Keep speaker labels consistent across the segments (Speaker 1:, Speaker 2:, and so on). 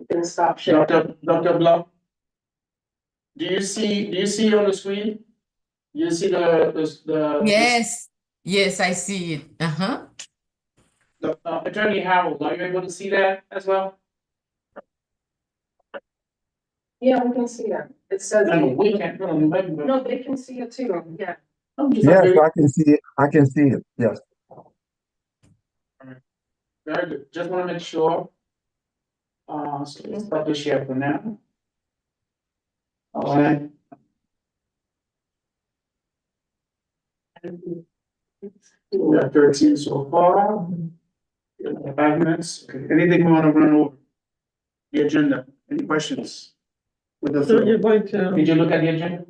Speaker 1: You can stop sharing.
Speaker 2: Dr. Blanc? Do you see on the screen? Do you see the?
Speaker 3: Yes, yes, I see it. Uh-huh.
Speaker 2: Attorney Harold, are you able to see that as well?
Speaker 1: Yeah, we can see that. It says.
Speaker 2: No, we can't.
Speaker 1: No, they can see it too, yeah.
Speaker 4: Yes, I can see it. I can see it. Yes.
Speaker 2: Very good. Just want to make sure. So let's stop the share for now. All right. We have 13 so far. 5 minutes. Okay. Anything we want to run over? The agenda. Any questions? With the
Speaker 5: So you're going to,
Speaker 2: Did you look at the agenda?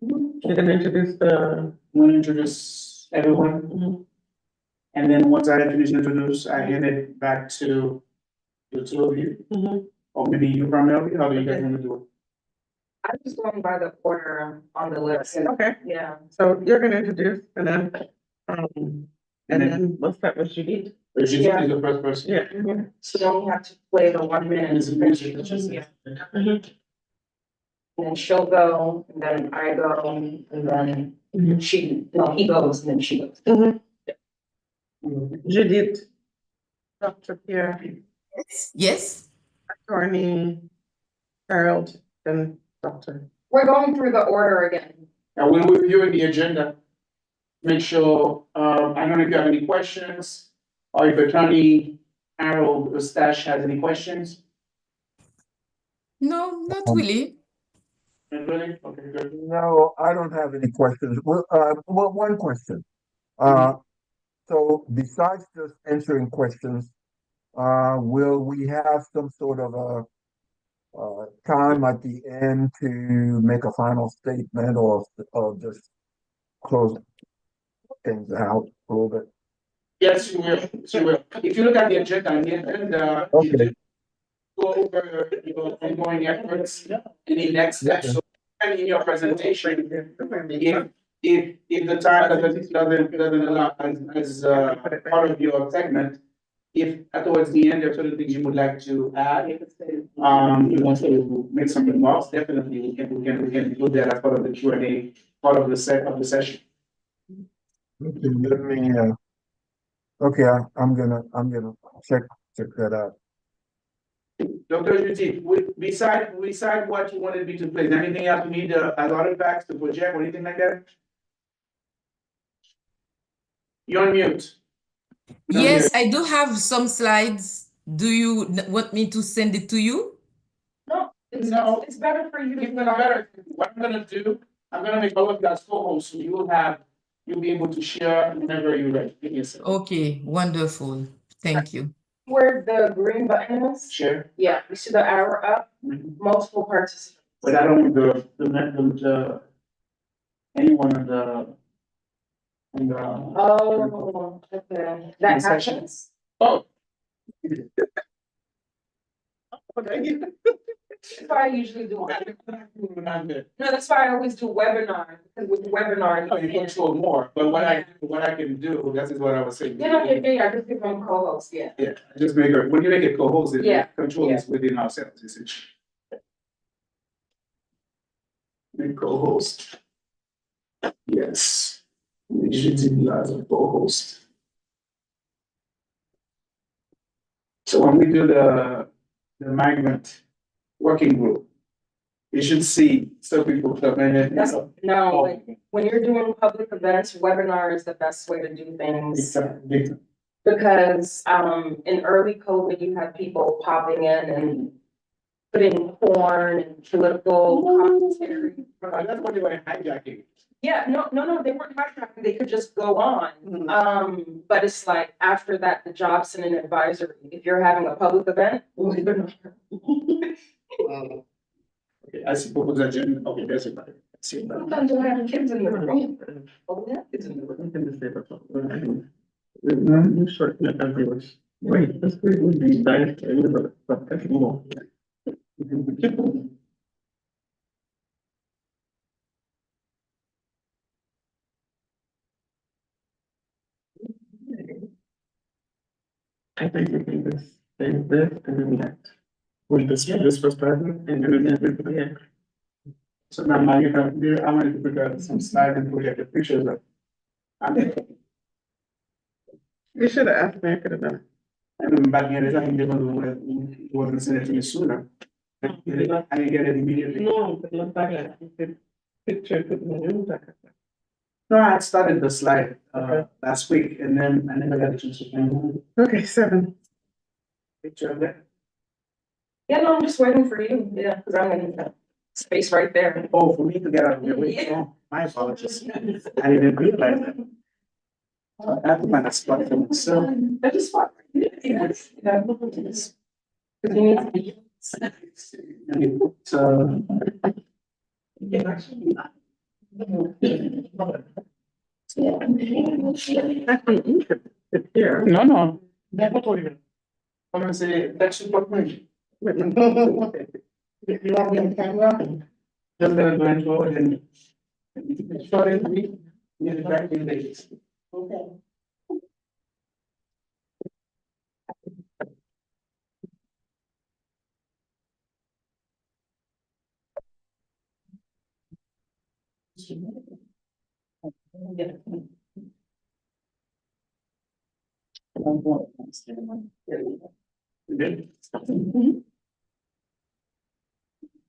Speaker 5: you're gonna introduce the.
Speaker 2: Want to introduce everyone?
Speaker 5: Mhm.
Speaker 2: And then once I finish introduce, I hand it back to the two of you,
Speaker 5: Mhm.
Speaker 2: or maybe you primarily, how do you guys want to do it?
Speaker 1: I'm just going by the order on the list.
Speaker 5: Okay,
Speaker 1: Yeah.
Speaker 5: so you're gonna introduce and then, and then we'll start with Judy.
Speaker 2: Or she
Speaker 1: Yeah.
Speaker 2: is the first person?
Speaker 5: Yeah.
Speaker 1: So then we have to play the 1 minute.
Speaker 2: And it's a music, it's just-
Speaker 1: Yeah.
Speaker 5: Mhm.
Speaker 1: And then she'll go, and then I go, and then he goes, and then she goes.
Speaker 5: Judith, Dr. Pierre,
Speaker 3: Yes,
Speaker 5: Attorney Harold, and Dr.
Speaker 1: We're going through the order again.
Speaker 2: And when we're reviewing the agenda, make sure, I don't know if you have any questions, or if Attorney Harold Stash has any questions.
Speaker 3: no, not really.
Speaker 2: Not really? Okay, good.
Speaker 4: No, I don't have any questions. Well, one question. So besides just answering questions, will we have some sort of a time at the end to make a final statement or just close things out a little bit?
Speaker 2: Yes, you will, you will. If you look at the agenda, you
Speaker 4: Okay.
Speaker 2: do go over your ongoing efforts in the next step. So, and in your presentation, if the time doesn't allow, as part of your segment, if towards the end, there are certain things you would like to add, you want to make some remarks, definitely, we can include that as part of the Q&A, part of the session.
Speaker 4: Okay, let me, okay, I'm gonna check that out.
Speaker 2: Dr. Judy, beside what you wanted me to place, anything else you need as artifacts to project or anything like that? You're on mute.
Speaker 3: Yes, I do have some slides. Do you want me to send it to you?
Speaker 1: No,
Speaker 2: No.
Speaker 1: it's better for you to
Speaker 2: Even
Speaker 1: put on.
Speaker 2: better, what I'm gonna do, I'm gonna make all of you guys co-hosts, so you'll be able to share whenever you're ready. Give me a second.
Speaker 3: Okay, wonderful. Thank you.
Speaker 1: Where the green button is?
Speaker 2: Share.
Speaker 1: Yeah, you see the arrow up, multiple participants.
Speaker 2: But I don't want anyone in the.
Speaker 1: Oh, okay. That
Speaker 2: Session.
Speaker 1: happens?
Speaker 2: Oh.
Speaker 1: That's why I usually do. No, that's why I always do webinar, because with webinar.
Speaker 2: No, you control more, but what I can do, that is what I was saying.
Speaker 1: I just give them co-host, yeah.
Speaker 2: Yeah, just make her, when you make it co-host, it
Speaker 1: Yeah.
Speaker 2: control is within ourselves, essentially. Make co-host. Yes. We should utilize a co-host. So when we do the migrant working group, you should see some people come in and.
Speaker 1: No, like, when you're doing public events, webinar is the best way to do things.
Speaker 2: Exactly.
Speaker 1: Because, in early COVID, you had people popping in and putting porn and political commentary.
Speaker 2: That's what they were hijacking.
Speaker 1: Yeah, no, they weren't hijacking, they could just go on.
Speaker 2: Mhm.
Speaker 1: But it's like, after that, the job's in an advisory, if you're having a public event, webinar.
Speaker 2: Okay, I see people's agenda, okay, that's it. I see it.
Speaker 1: Sometimes you'll have kids in the room. Oh, yeah, kids in the room.
Speaker 5: You shorten it as yours. Wait, this would be nice, but that's more. I think we can just save this and then that. with this perspective and then, yeah.
Speaker 2: So now I wanted to prepare some slides and project the pictures of.
Speaker 5: You should have asked me, I could have done it.
Speaker 2: And back then, I think they wasn't sent it to me sooner. I didn't get it immediately.
Speaker 5: No, but look back at it, you could picture, put in the room back at that.
Speaker 2: No, I had started the slide,
Speaker 5: Okay.
Speaker 2: last week and then I never got a chance to find
Speaker 5: Okay, 7.
Speaker 2: a picture of that.
Speaker 1: Yeah, no, I'm just waiting for you, yeah, because I'm in the space right there.
Speaker 2: Oh, for me to get out of your way,
Speaker 1: Yeah.
Speaker 2: oh, my apologies. I didn't realize that. I have to find a spot for myself.
Speaker 1: I just want. Yeah. Because you need to be.
Speaker 5: Actually, you could sit here.
Speaker 2: No, no. I'm gonna say, that's super quick.
Speaker 5: Wait,
Speaker 2: You want me on camera? Just gonna go and go and. Short and sweet, get it back in days. Okay. Good.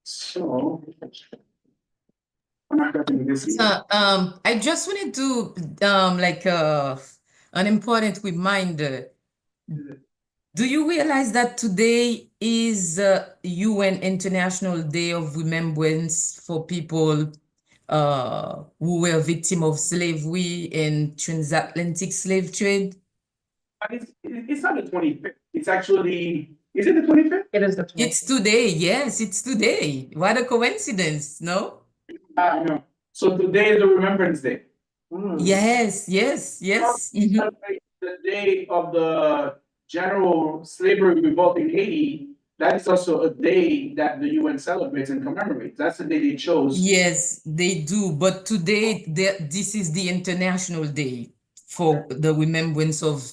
Speaker 2: So. I'm not cutting this.
Speaker 3: So, I just wanted to, like, an important reminder. Do you realize that today is UN International Day of Remembrance for people who were victims of slavery and transatlantic slave trade?
Speaker 2: But it's not the 25th, it's actually, is it the 25th?
Speaker 1: It is the.
Speaker 3: It's today, yes, it's today. What a coincidence, no?
Speaker 2: I know, so today is the Remembrance Day.
Speaker 3: Yes, yes, yes. Mhm.
Speaker 2: Celebrate the day of the general slavery revolt in Haiti. That is also a day that the UN celebrates and commemorates. That's the day they chose.
Speaker 3: Yes, they do. But today, this is the International Day for the remembrance of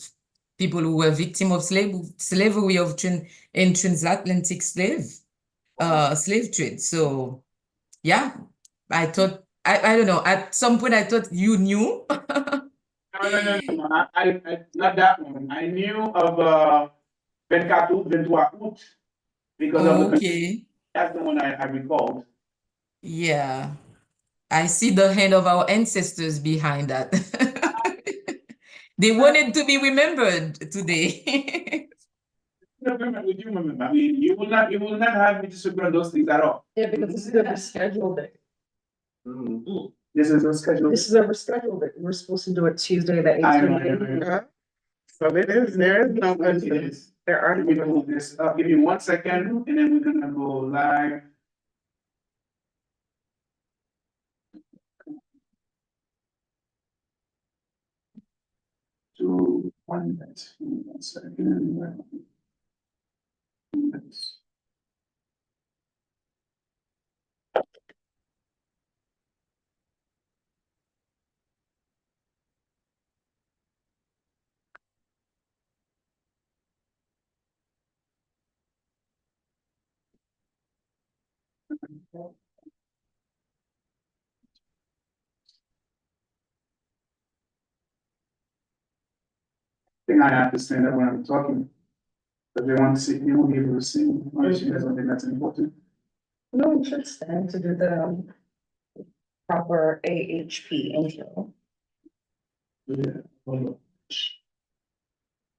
Speaker 3: people who were victims of slavery and transatlantic slave trade. So, yeah, I thought, I don't know, at some point I thought you knew.
Speaker 2: No, not that one. I knew of 24 août because of the,
Speaker 3: Okay,
Speaker 2: that's the one I recalled.
Speaker 3: yeah. I see the hand of our ancestors behind that. They wanted to be remembered today.
Speaker 2: Remember, would you remember? I mean, you will not have me disagree on those things at all.
Speaker 1: Yeah, because this is the rescheduled day.
Speaker 2: This is a schedule.
Speaker 1: This is a rescheduled day. We're supposed to do it Tuesday, the
Speaker 2: I know, I know, I
Speaker 1: 18th.
Speaker 2: know.
Speaker 5: So there is no coincidence.
Speaker 1: There are.
Speaker 2: Let me move this up. Give me 1 second and then we're gonna go live. To 1 minute, 1 second. Thing I have to stand up when I'm talking. But they want to see, you won't be able to see. Unless you guys don't think that's important.
Speaker 1: No, we should stand to do the proper AHP intro.
Speaker 2: Yeah. Hold on.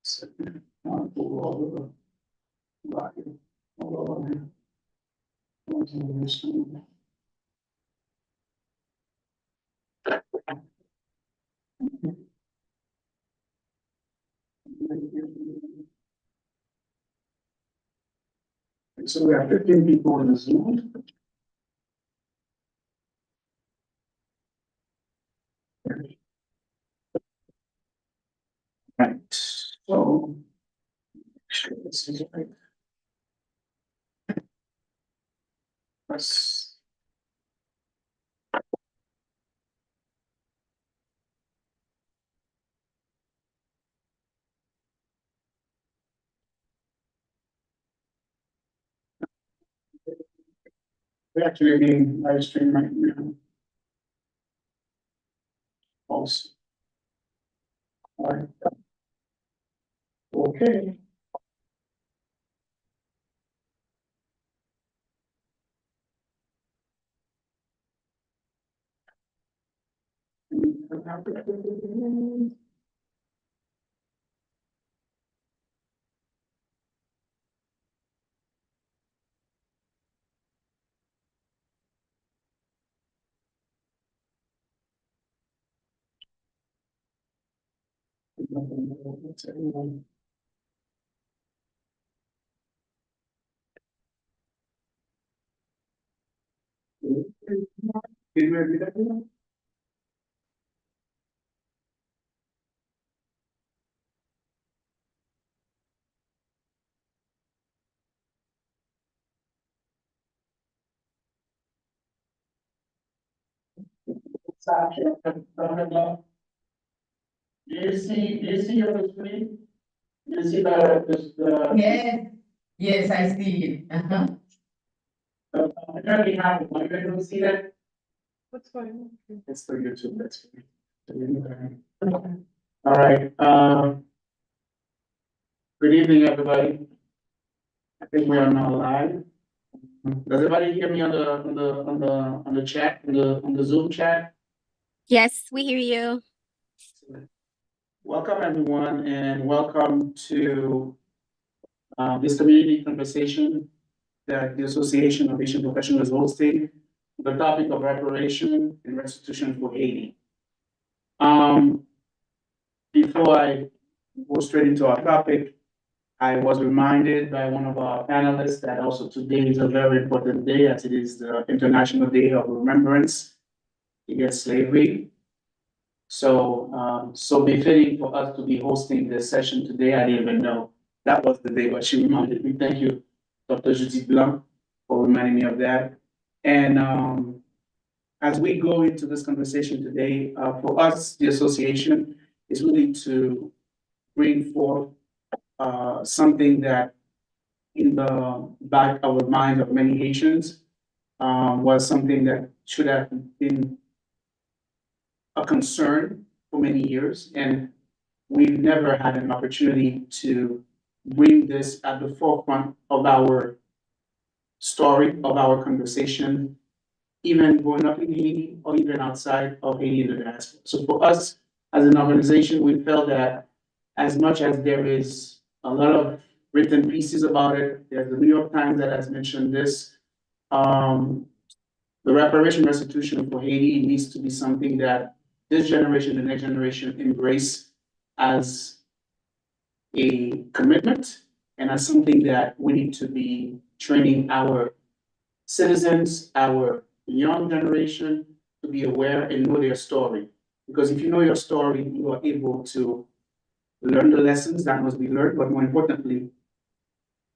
Speaker 2: Second. I'll pull all of the lock it. Hold on. Hold on. So we have 15 people in the Zoom. Right, so. Sure, this is right. Let's. We're actually being live streamed right now. Also. All right. Okay. Do you see your screen? Do you see the?
Speaker 3: Yes, yes, I see it. Uh-huh.
Speaker 2: I currently have it, but you don't see that?
Speaker 1: What's going on?
Speaker 2: It's for YouTube, that's fine. All right, good evening, everybody. I think we are now live. Does everybody hear me on the chat, on the Zoom chat?
Speaker 6: Yes, we hear you.
Speaker 2: Welcome, everyone, and welcome to this community conversation that the Association of Haitian Professionals hosting, the topic of reparation and restitution for Haiti. Before I go straight into our topic, I was reminded by one of our panelists that also today is a very important day, as it is the International Day of Remembrance Against Slavery. So, so befitting for us to be hosting this session today. I didn't even know that was the day, but she reminded me. Thank you, Dr. Judith Blanc, for reminding me of that. And as we go into this conversation today, for us, the association is really to bring forth something that in the back of the mind of many Haitians was something that should have been a concern for many years, and we've never had an opportunity to bring this at the forefront of our story, of our conversation, even growing up in Haiti or even outside of Haiti in the diaspora. So for us as an organization, we felt that as much as there is a lot of written pieces about it, there's the New York Times that has mentioned this. The reparation restitution for Haiti needs to be something that this generation, the next generation embrace as a commitment and as something that we need to be training our citizens, our young generation to be aware and know their story. Because if you know your story, you are able to learn the lessons that must be learned, but more importantly,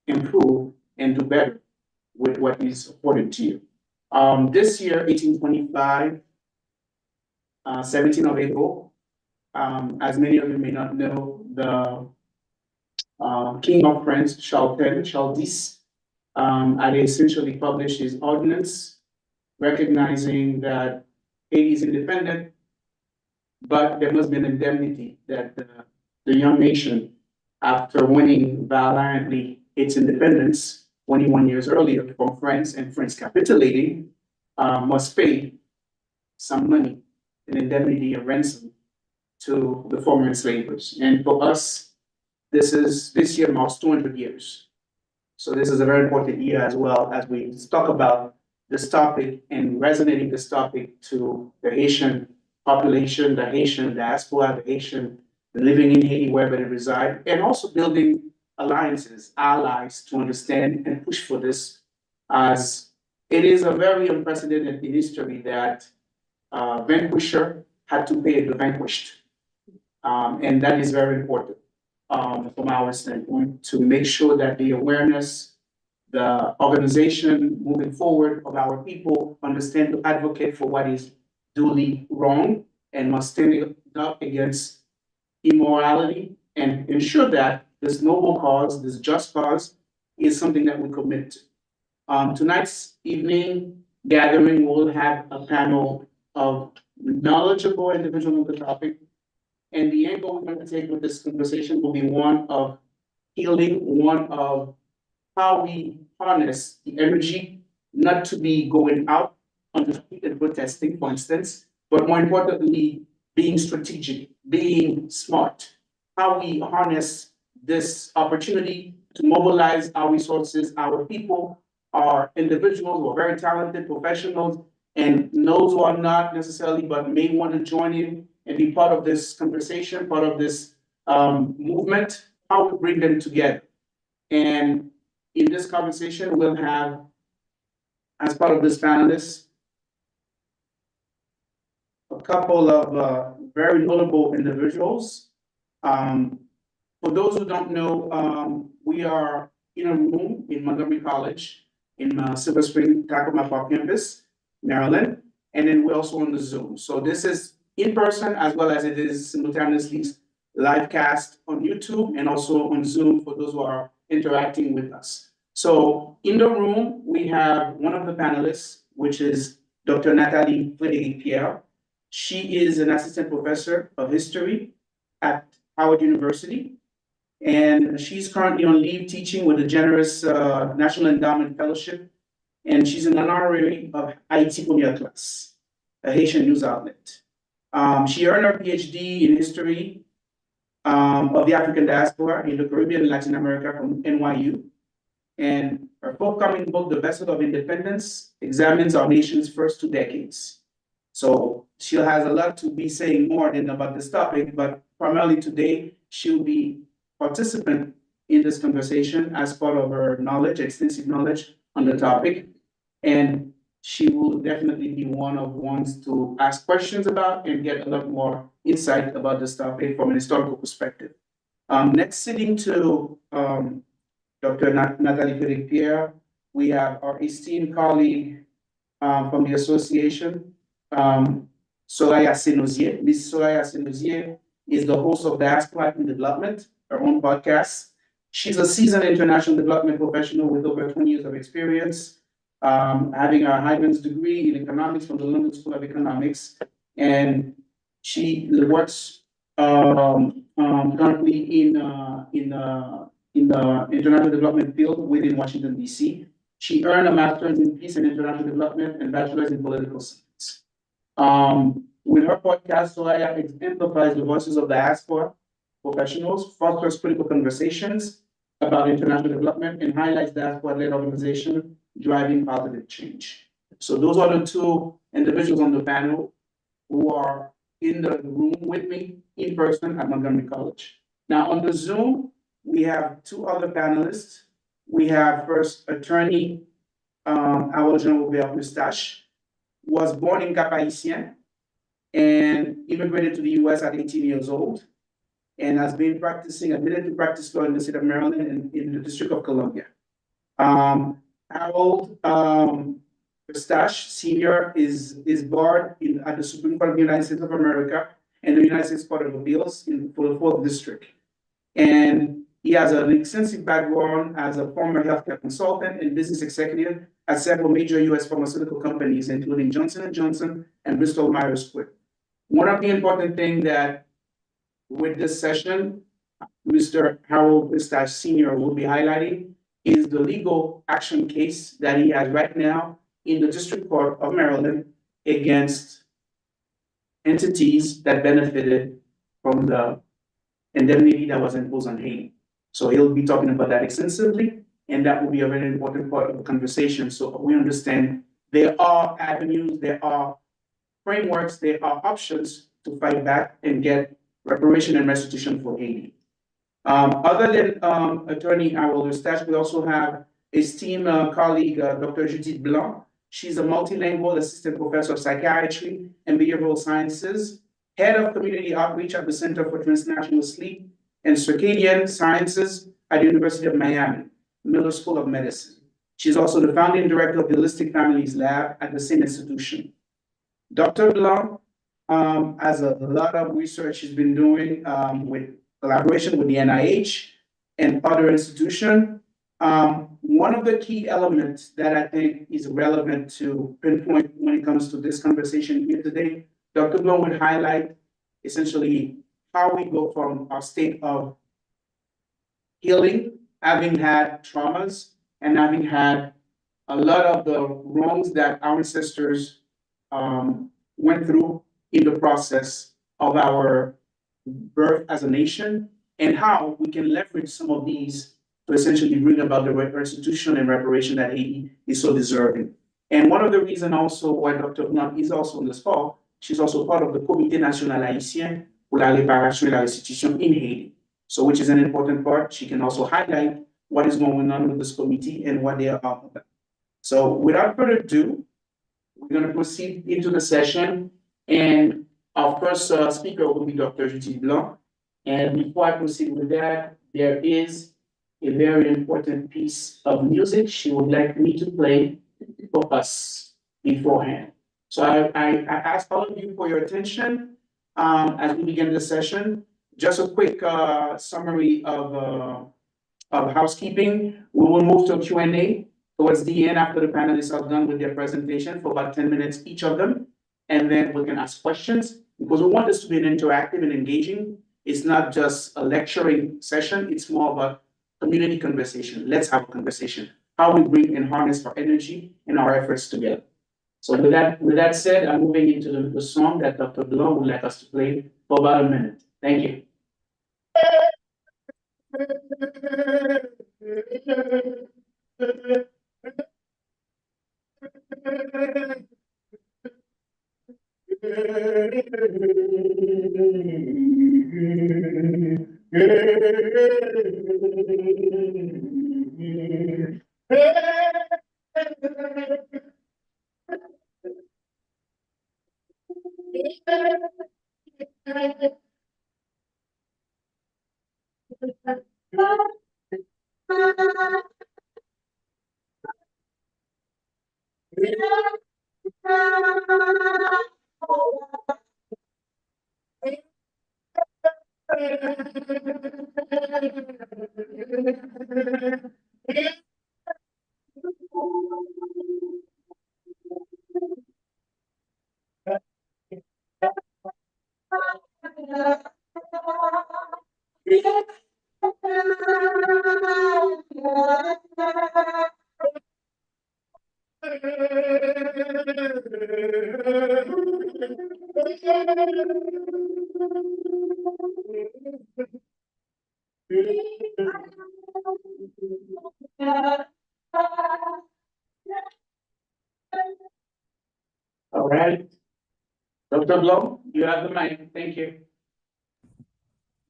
Speaker 2: improve and do better with what is afforded to you. This year, 1825, 17th of April, as many of you may not know, the King of France, Charles X, had essentially published his ordinance recognizing that Haiti is independent, but there must be an indemnity that the young nation, after winning valiantly its independence 21 years earlier from France and France capitulating, must pay some money, an indemnity, a ransom to the former enslavers. And for us, this year marks 200 years. So this is a very important year as well as we talk about this topic and resonating this topic to the Haitian population, the Haitian diaspora, the Haitian living in Haiti, wherever they reside, and also building alliances, allies to understand and push for this, as it is a very unprecedented in history that vanquisher had to pay the vanquished. And that is very important from our standpoint to make sure that the awareness, the organization moving forward of our people understand to advocate for what is duly wrong and must stand up against immorality and ensure that this noble cause, this just cause, is something that we commit to. Tonight's evening gathering, we'll have a panel of knowledgeable individuals on the topic. And the angle we're going to take with this conversation will be one of healing, one of how we harness the energy, not to be going out on the street and protesting, for instance, but more importantly, being strategic, being smart. How we harness this opportunity to mobilize our resources, our people, our individuals who are very talented professionals, and those who are not necessarily, but may want to join in and be part of this conversation, part of this movement, how we bring them together. And in this conversation, we'll have, as part of this panelist, a couple of very notable individuals. For those who don't know, we are in a room in Montgomery College in Silver Spring, Tacoma Park campus, Maryland, and then we're also on the Zoom. So this is in person as well as it is simultaneously live cast on YouTube and also on Zoom for those who are interacting with us. So in the room, we have one of the panelists, which is Dr. Nathalie Frédéric-Pierre. She is an assistant professor of history at Howard University. And she's currently on leave teaching with a generous National Endowment Fellowship. And she's an honorary of Hayti Première Classe, a Haitian news outlet. She earned her PhD in history of the African diaspora in the Caribbean and Latin America from NYU. And her forthcoming book, The Vessel of Independence, examines our nation's first 2 decades. So she has a lot to be saying more than about this topic, but primarily today, she'll be participant in this conversation as part of her knowledge, extensive knowledge on the topic. And she will definitely be one of ones to ask questions about and get a lot more insight about this topic from an historical perspective. Next sitting to Dr. Nathalie Frédéric-Pierre, we have our esteemed colleague from the association, Soraya Senosier. Ms. Soraya Senosier is the host of Diaspora in Development, her own podcast. She's a seasoned international development professional with over 20 years of experience, having a Hyman's degree in economics from the London School of Economics. And she works currently in the international development field within Washington, D.C. She earned a master's in peace and international development and bachelor's in political science. With her podcast, Soraya exemplifies the voices of diaspora professionals, fosters critical conversations about international development, and highlights diaspora-led organizations driving positive change. So those are the 2 individuals on the panel who are in the room with me in person at Montgomery College. Now on the Zoom, we have 2 other panelists. We have first attorney Harold Jean-Robert Eustache, was born in Cap-Haïtien and immigrated to the US at 18 years old, and has been admitted to practice law in the state of Maryland and in the District of Columbia. Harold Eustache Sr. is barred at the Supreme Court of the United States of America and the United States Court of Appeals for the 4th District. And he has an extensive background as a former healthcare consultant and business executive at several major US pharmaceutical companies, including Johnson & Johnson and Bristol Myers Squibb. One of the important things that with this session, Mr. Harold Eustache Sr. will be highlighting is the legal action case that he has right now in the District Court of Maryland against entities that benefited from the indemnity that was imposed on Haiti. So he'll be talking about that extensively, and that will be a very important part of the conversation. So we understand there are avenues, there are frameworks, there are options to fight back and get reparation and restitution for Haiti. Other than attorney Harold Eustache, we also have esteemed colleague, Dr. Judith Blanc. She's a multilingual assistant professor of psychiatry and behavioral sciences, head of community outreach at the Center for Transnational Sleep and Circadian Sciences at the University of Miami, Miller School of Medicine. She's also the founding director of the Holistic Families Lab at the same institution. Dr. Blanc has a lot of research she's been doing with collaboration with the NIH and other institutions one of the key elements that I think is relevant to pinpoint when it comes to this conversation here today, Dr. Blow would highlight essentially how we go from our state of healing, having had traumas, and having had a lot of the wrongs that our ancestors went through in the process of our birth as a nation, and how we can leverage some of these to essentially bring about the restitution and reparation that Haiti is so deserving. And one of the reasons also why Dr. Blanc is also on this call, she's also part of the Comité National Haïtien pour la Réparation et la Restitution in Haiti. So which is an important part. She can also highlight what is going on with this committee and what they are about. So without further ado, we're going to proceed into the session. And our first speaker will be Dr. Judith Blanc. And before I proceed with that, there is a very important piece of music she would like me to play for us beforehand. So I ask all of you for your attention as we begin the session. Just a quick summary of housekeeping. We will move to a Q&A towards the end after the panelists are done with their presentation for about 10 minutes each of them. And then we can ask questions because we want this to be an interactive and engaging. It's not just a lecturing session. It's more about community conversation. Let's have a conversation. How we bring and harness our energy and our efforts together. So with that said, I'm moving into the song that Dr. Blanc would like us to play for about a minute. Thank you. All right. Dr. Blanc, you have the mic. Thank you.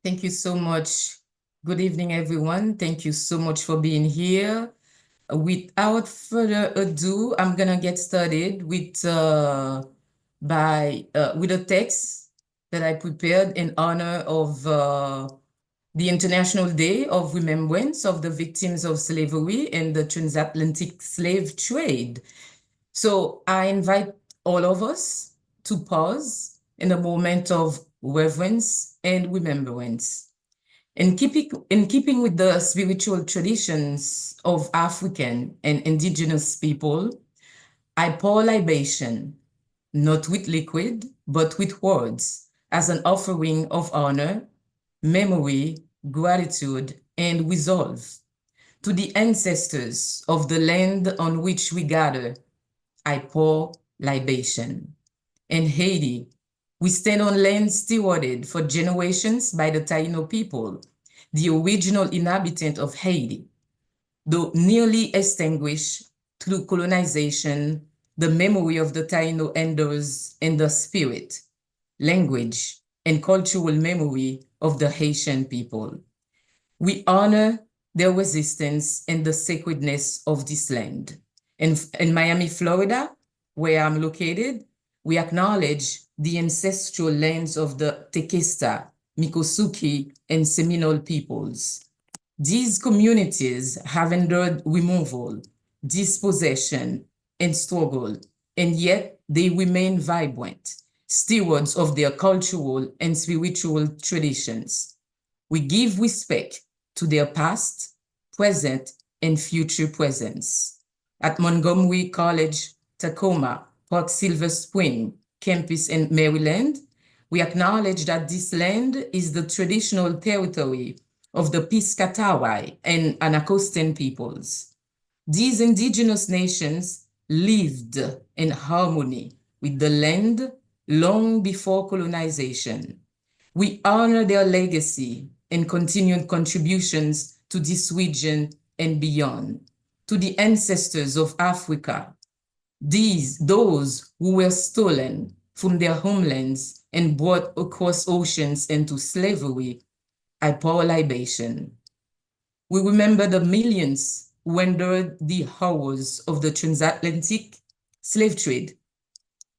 Speaker 3: Thank you so much. Good evening, everyone. Thank you so much for being here. Without further ado, I'm gonna get started with a text that I prepared in honor of the International Day of Remembrance of the Victims of Slavery and the Transatlantic Slave Trade. So I invite all of us to pause in a moment of reverence and remembrance. In keeping with the spiritual traditions of African and indigenous people, I pour libation, not with liquid, but with words, as an offering of honor, memory, gratitude, and resolve. To the ancestors of the land on which we gather, I pour libation. In Haiti, we stand on land stewarded for generations by the Taino people, the original inhabitant of Haiti. Though nearly extinguished through colonization, the memory of the Taino endures in the spirit, language, and cultural memory of the Haitian people. We honor their resistance and the sacredness of this land. In Miami, Florida, where I'm located, we acknowledge the ancestral lands of the Tequesta, Miccosukee, and Seminole peoples. These communities have endured removal, dispossession, and struggle, and yet they remain vibrant, stewards of their cultural and spiritual traditions. We give respect to their past, present, and future presence. At Montgomery College, Tacoma, Park Silver Spring campus in Maryland, we acknowledge that this land is the traditional territory of the Piscataway and Anacostan peoples. These indigenous nations lived in harmony with the land long before colonization. We honor their legacy and continued contributions to this region and beyond. To the ancestors of Africa, those who were stolen from their homelands and brought across oceans into slavery, I pour libation. We remember the millions who endured the horrors of the transatlantic slave trade.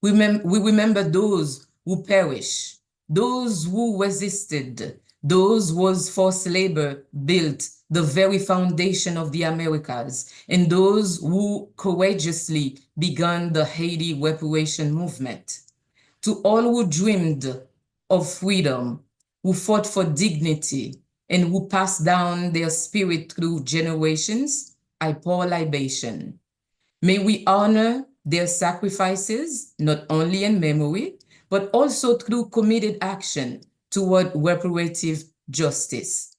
Speaker 3: We remember those who perished, those who resisted, those whose forced labor built the very foundation of the Americas, and those who courageously began the Hayti reparation movement. To all who dreamed of freedom, who fought for dignity, and who passed down their spirit through generations, I pour libation. May we honor their sacrifices, not only in memory, but also through committed action toward reparative justice.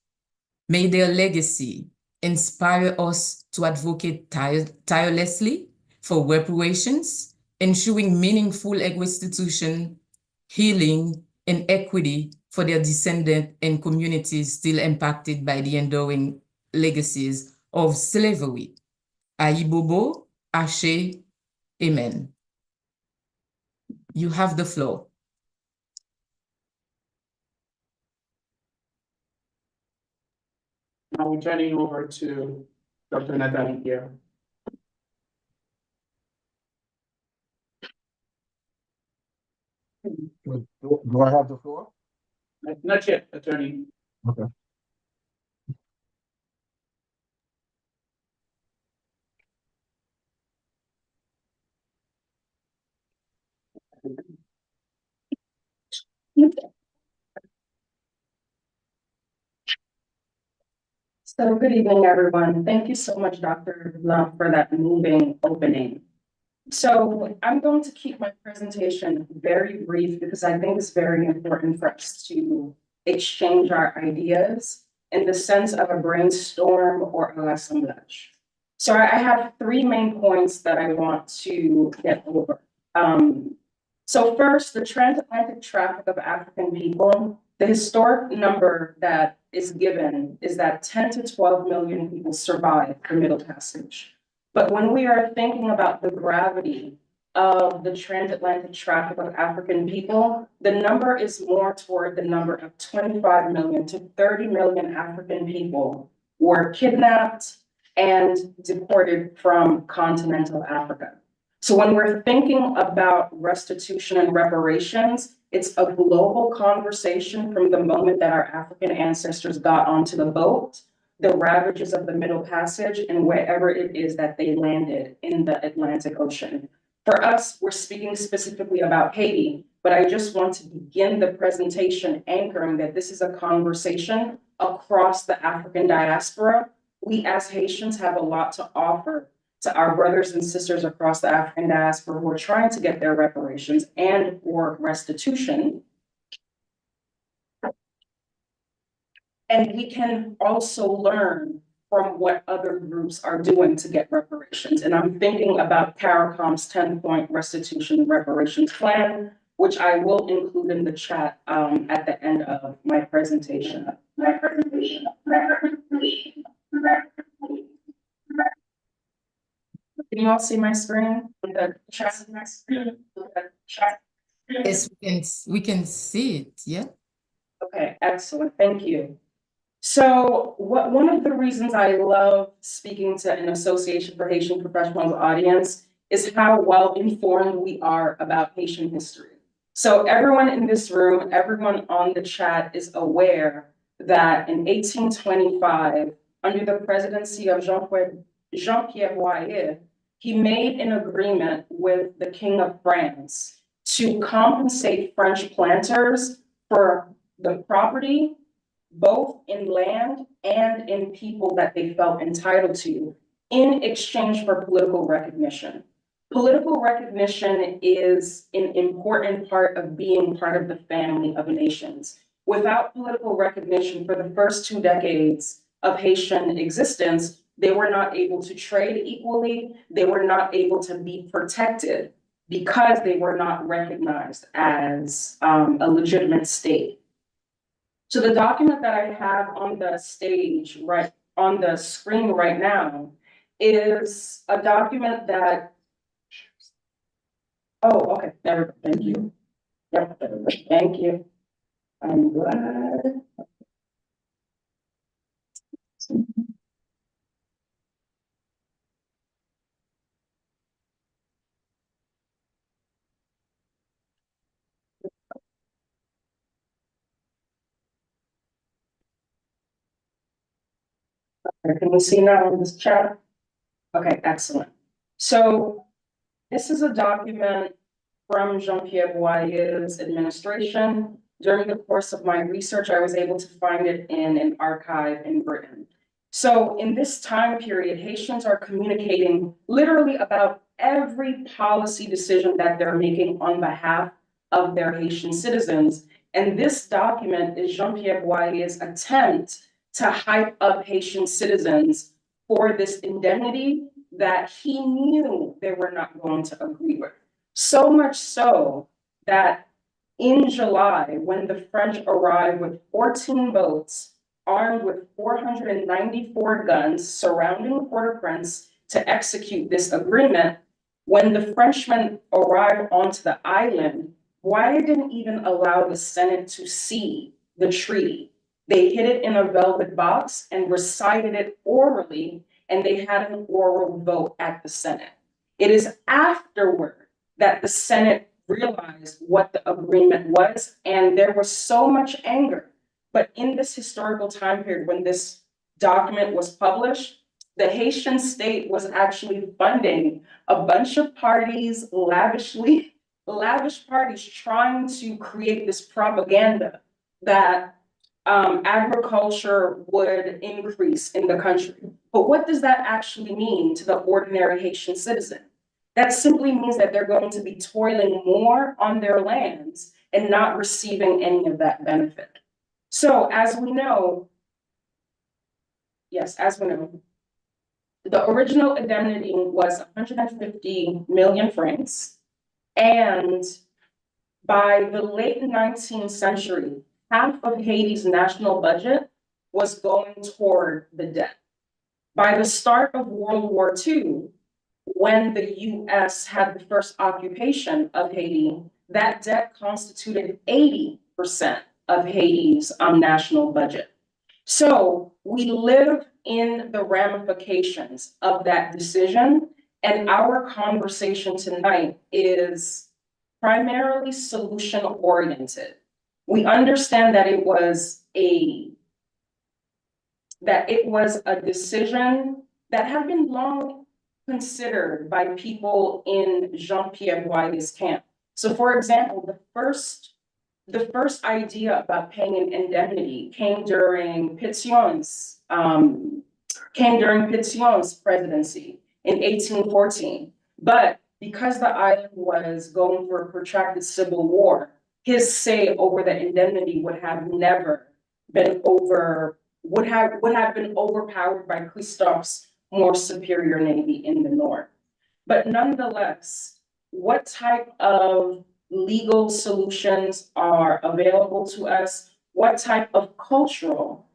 Speaker 3: May their legacy inspire us to advocate tirelessly for reparations, ensuring meaningful restitution, healing, and equity for their descendants and communities still impacted by the enduring legacies of slavery. Aibobo, Ashe, Amen. You have the floor.
Speaker 2: Now we're turning over to Dr. Nathan here.
Speaker 4: Do I have the floor?
Speaker 2: Not yet, Attorney.
Speaker 4: Okay.
Speaker 1: So good evening, everyone. Thank you so much, Dr. Love, for that moving opening. So I'm going to keep my presentation very brief because I think it's very important for us to exchange our ideas in the sense of a brainstorm or a assemblage. So I have three main points that I want to get over. So first, the transatlantic traffic of African people, the historic number that is given is that 10 to 12 million people survived the Middle Passage. But when we are thinking about the gravity of the transatlantic traffic of African people, the number is more toward the number of 25 million to 30 million African people were kidnapped and deported from continental Africa. So when we're thinking about restitution and reparations, it's a global conversation from the moment that our African ancestors got onto the boat, the ravages of the Middle Passage, and wherever it is that they landed in the Atlantic Ocean. For us, we're speaking specifically about Haiti, but I just want to begin the presentation anchoring that this is a conversation across the African diaspora. We as Haitians have a lot to offer to our brothers and sisters across the African diaspora who are trying to get their reparations and or restitution. And we can also learn from what other groups are doing to get reparations. And I'm thinking about CARICOM's 10-point restitution and reparations plan, which I will include in the chat at the end of my presentation. Can you all see my screen? The chat is my screen.
Speaker 3: Yes, we can see it, yeah.
Speaker 1: Okay, excellent, thank you. So one of the reasons I love speaking to an Association for Haitian Professionals audience is how well informed we are about Haitian history. So everyone in this room, everyone on the chat is aware that in 1825, under the presidency of Jean-Pierre Boyer, he made an agreement with the King of France to compensate French planters for the property, both in land and in people that they felt entitled to in exchange for political recognition. Political recognition is an important part of being part of the family of nations. Without political recognition for the first 2 decades of Haitian existence, they were not able to trade equally, they were not able to be protected because they were not recognized as a legitimate state. So the document that I have on the stage, right on the screen right now, is a document that, oh, okay, there we go, thank you. Yep, there we go. Thank you. I'm glad. Can we see now in this chat? Okay, excellent. So this is a document from Jean-Pierre Boyer's administration. During the course of my research, I was able to find it in an archive in Britain. So in this time period, Haitians are communicating literally about every policy decision that they're making on behalf of their Haitian citizens. And this document is Jean-Pierre Boyer's attempt to hype up Haitian citizens for this indemnity that he knew they were not going to agree with. So much so that in July, when the French arrived with 14 boats armed with 494 guns surrounding Port-au-Prince to execute this agreement, when the Frenchmen arrived onto the island, Boyer didn't even allow the Senate to see the treaty. They hid it in a velvet box and recited it orally, and they had an oral vote at the Senate. It is afterward that the Senate realized what the agreement was, and there was so much anger. But in this historical time period, when this document was published, the Haitian state was actually funding a bunch of parties, lavish parties trying to create this propaganda that agriculture would increase in the country. But what does that actually mean to the ordinary Haitian citizen? That simply means that they're going to be toiling more on their lands and not receiving any of that benefit. So as we know, the original indemnity was 150 million francs. And by the late 19th century, half of Haiti's national budget was going toward the debt. By the start of World War II, when the US had the first occupation of Haiti, that debt constituted 80% of Haiti's national budget. So we live in the ramifications of that decision, and our conversation tonight is primarily solution oriented. We understand that it was a decision that had been long considered by people in Jean-Pierre Boyer's camp. So for example, the first idea about paying an indemnity came during Pétion's presidency in 1814. But because the island was going through a protracted civil war, his say over the indemnity would have been overpowered by Christophe's more superior navy in the north. But nonetheless, what type of legal solutions are available to us? What type of cultural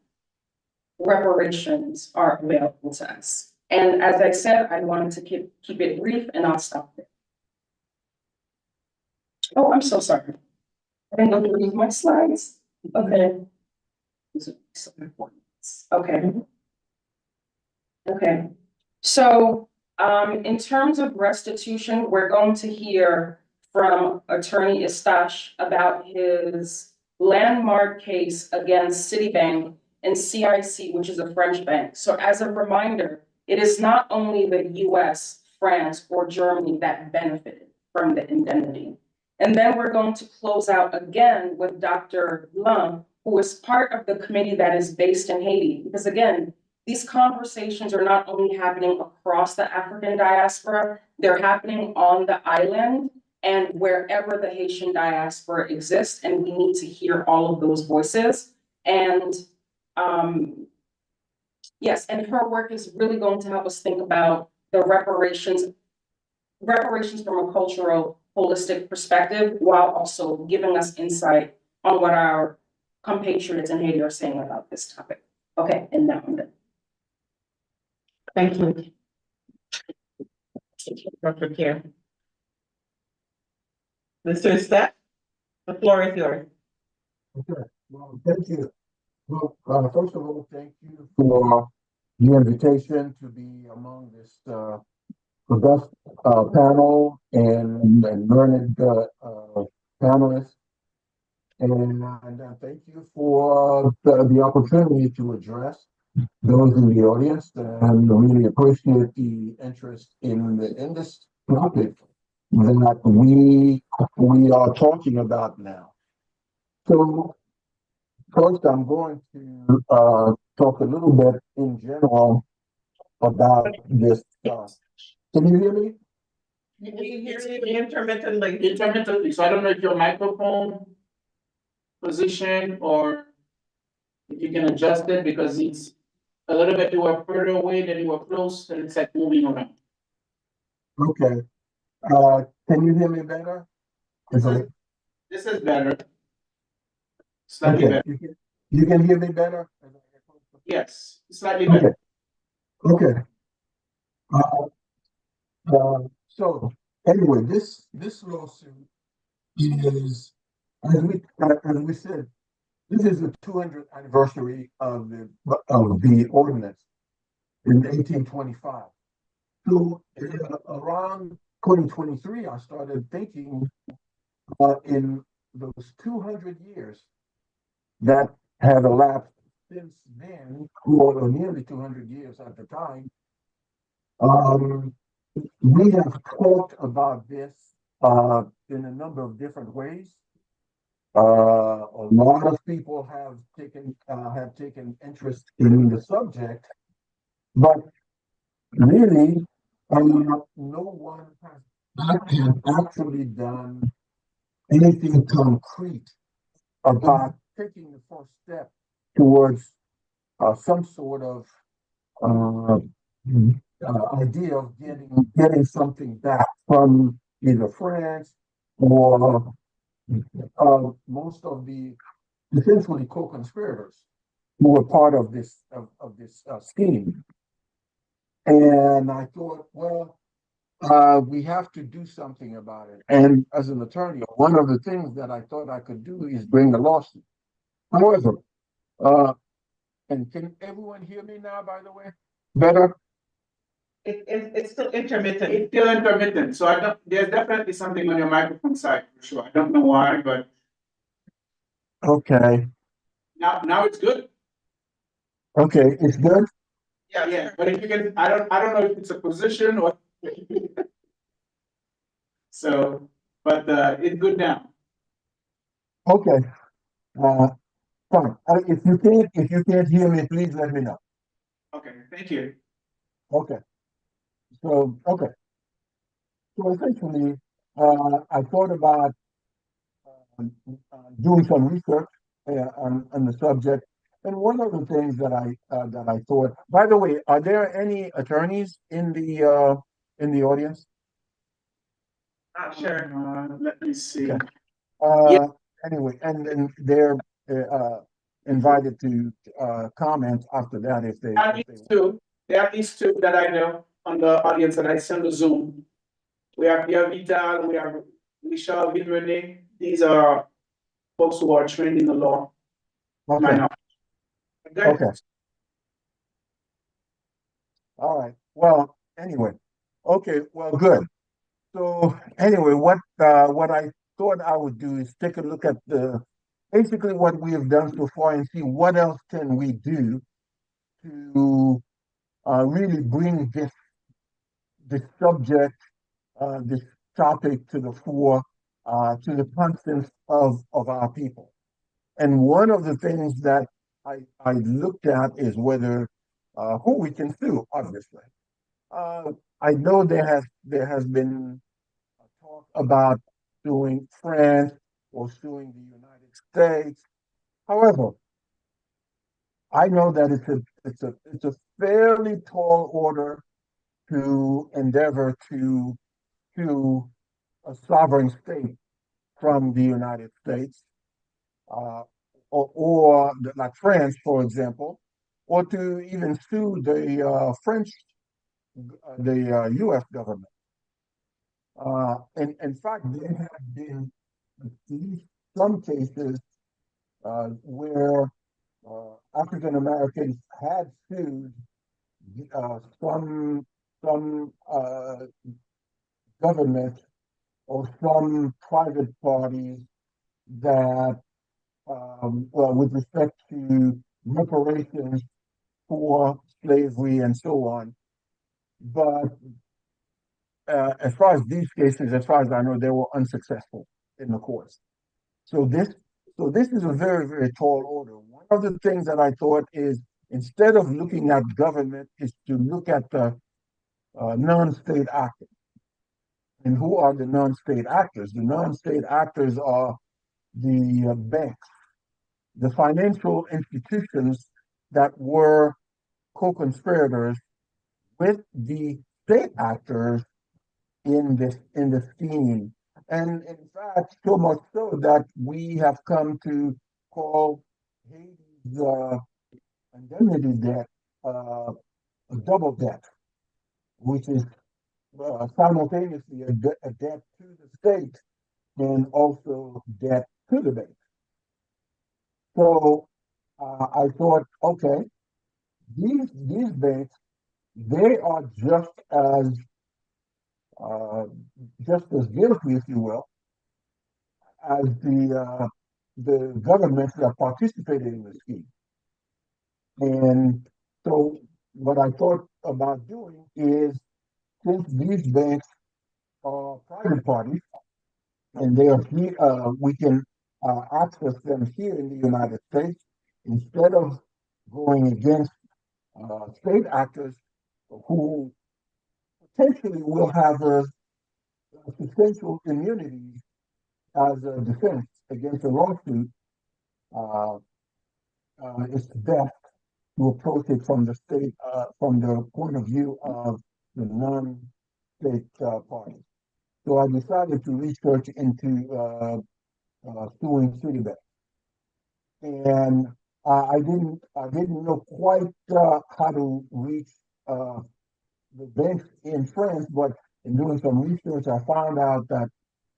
Speaker 1: reparations are available to us? And as I said, I wanted to keep it brief, and I'll stop there. Oh, I'm so sorry. I didn't go through my slides. Okay. These are so important. Okay. Okay. So in terms of restitution, we're going to hear from Attorney Eustache about his landmark case against Citibank and CIC, which is a French bank. So as a reminder, it is not only the US, France, or Germany that benefited from the indemnity. And then we're going to close out again with Dr. Blanc, who is part of the committee that is based in Haiti. Because again, these conversations are not only happening across the African diaspora, they're happening on the island and wherever the Haitian diaspora exists, and we need to hear all of those voices. And yes, and her work is really going to help us think about the reparations from a cultural, holistic perspective, while also giving us insight on what our compatriots in Haiti are saying about this topic. Okay, and now I'm done.
Speaker 7: Thank you. Dr. Care. Mr. Steph, the floor is yours.
Speaker 4: Okay, well, thank you. Well, first of all, thank you for the invitation to be among this august panel and learned panelists. And thank you for the opportunity to address those in the audience, and really appreciate the interest in this topic that we are talking about now. So first, I'm going to talk a little bit in general about this. Can you hear me?
Speaker 7: We hear you intermittently.
Speaker 2: Intermittently, so I don't know if your microphone position or if you can adjust it, because it's a little bit, you were further away than you were close, and it's like moving around.
Speaker 4: Okay. Can you hear me better?
Speaker 2: This is better. Slightly
Speaker 4: Okay.
Speaker 2: better.
Speaker 4: You can hear me better?
Speaker 2: Yes, slightly better.
Speaker 4: Okay. So anyway, this lawsuit is, as we said, this is the 200th anniversary of the ordinance in 1825. So around 2023, I started thinking in those 200 years that had elapsed since then, or nearly 200 years at the time. We have talked about this in a number of different ways. A lot of people have taken interest in the subject, but really, no one has actually done anything concrete about taking the first step towards some sort of idea of getting something back from either France or most of the essentially co-conspirators who were part of this scheme. And I thought, well, we have to do something about it. And as an attorney, one of the things that I thought I could do is bring a lawsuit. However, and can everyone hear me now, by the way? Better?
Speaker 7: It's still intermittent.
Speaker 2: It's still intermittent, so there's definitely something on your microphone side for sure. I don't know why, but
Speaker 4: Okay.
Speaker 2: now it's good.
Speaker 4: Okay, it's good?
Speaker 2: Yeah, but if you can, I don't know if it's a position or. So, but it's good now.
Speaker 4: Okay. Fine. If you can't hear me, please let me know.
Speaker 2: Okay, thank you.
Speaker 4: Okay. So essentially, I thought about doing some research on the subject, and one of the things that I thought. By the way, are there any attorneys in the audience?
Speaker 7: Not sure.
Speaker 2: Let me see.
Speaker 4: Okay.
Speaker 2: Yeah.
Speaker 4: Anyway, and then they're invited to comment after that if they want.
Speaker 2: There are these two that I know on the audience that I send the Zoom. We have Pierre Vital, we have Michel Vidrene. These are folks who are trained in the law.
Speaker 4: Okay.
Speaker 2: Okay.
Speaker 4: Okay. All right. Well, anyway. Okay. Well, good. So anyway, what I thought I would do is take a look at basically what we have done so far and see what else can we do to really bring this subject, this topic to the fore, to the conscience of our people. And one of the things that I looked at is whether who we can sue, obviously. I know there has been talk about suing France or suing the United States. However, I know that it's a fairly tall order to endeavor to sue a sovereign state from the United States, uh, like France, for example, or to even sue the U.S. government. In fact, there have been at least some cases where African Americans had sued some government or some private parties that, well, with respect to reparations for slavery and so on. But as far as these cases, as far as I know, they were unsuccessful in the courts. So this is a very, very tall order. One of the things that I thought is instead of looking at government, is to look at the non-state actors. And who are the non-state actors? The non-state actors are the banks, the financial institutions that were co-conspirators with the state actors in the scheme. And in fact, so much so that we have come to call Haiti's indemnity debt a double debt, which is simultaneously a debt to the state and also debt to the bank. So I thought, okay, these banks, they are uh, just as guilty, if you will, as the governments that participated in the scheme. And so what I thought about doing is, since these banks are private parties and they are here, we can access them here in the United States instead of going against state actors who potentially will have a substantial immunity as a defense against a lawsuit. Uh, it's best to approach it from from the point of view of the non-state parties. So I decided to research into suing Citibank, and I didn't know quite how to reach the banks in France, but in doing some research, I found out that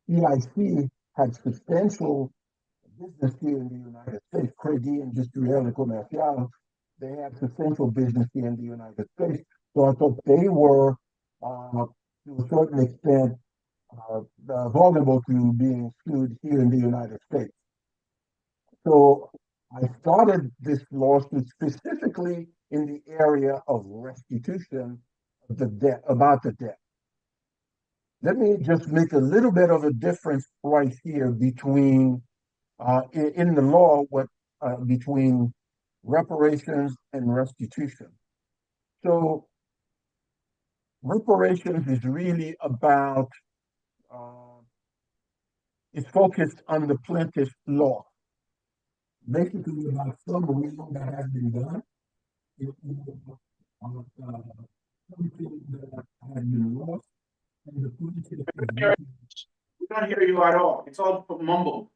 Speaker 4: EIC had substantial business here in the United States, Crédit Industriel et Commercial. They have substantial business here in the United States. So I thought they were, to a certain extent, vulnerable to being sued here in the United States. So I started this lawsuit specifically in the area of restitution of the debt, about the debt. Let me just make a little bit of a difference right here between in the law between reparations and restitution. So reparations is really about it's focused on the plaintiff's law, basically about some wrong that has been done, something that has been lost, and the plaintiff
Speaker 2: We don't hear you at all. It's all mumble.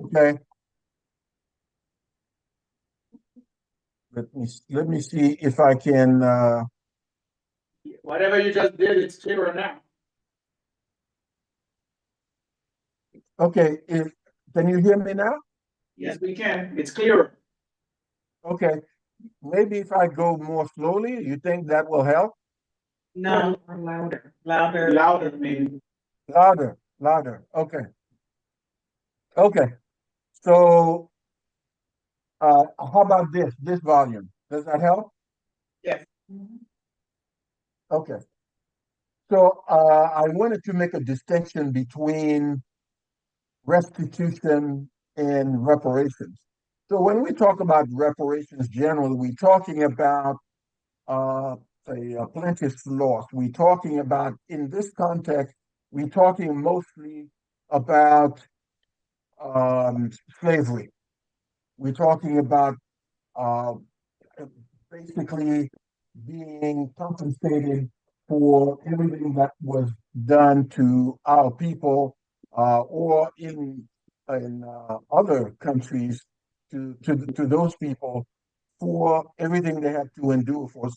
Speaker 4: okay. Let me see if I can
Speaker 2: Whatever you just did, it's clearer now.
Speaker 4: okay, can you hear me now?
Speaker 2: Yes, we can. It's clearer.
Speaker 4: Okay. Maybe if I go more slowly, you think that will help?
Speaker 7: No, or louder.
Speaker 2: Louder, maybe.
Speaker 4: Louder. Okay. Okay. So how about this volume? Does that help?
Speaker 7: Yes.
Speaker 4: Okay. So I wanted to make a distinction between restitution and reparations. So when we talk about reparations generally, we're talking about uh, a plaintiff's loss. We're talking about, in this context, we're talking mostly about um, slavery. We're talking about uh, basically being compensated for everything that was done to our people, or in other countries to those people for everything they had to endure for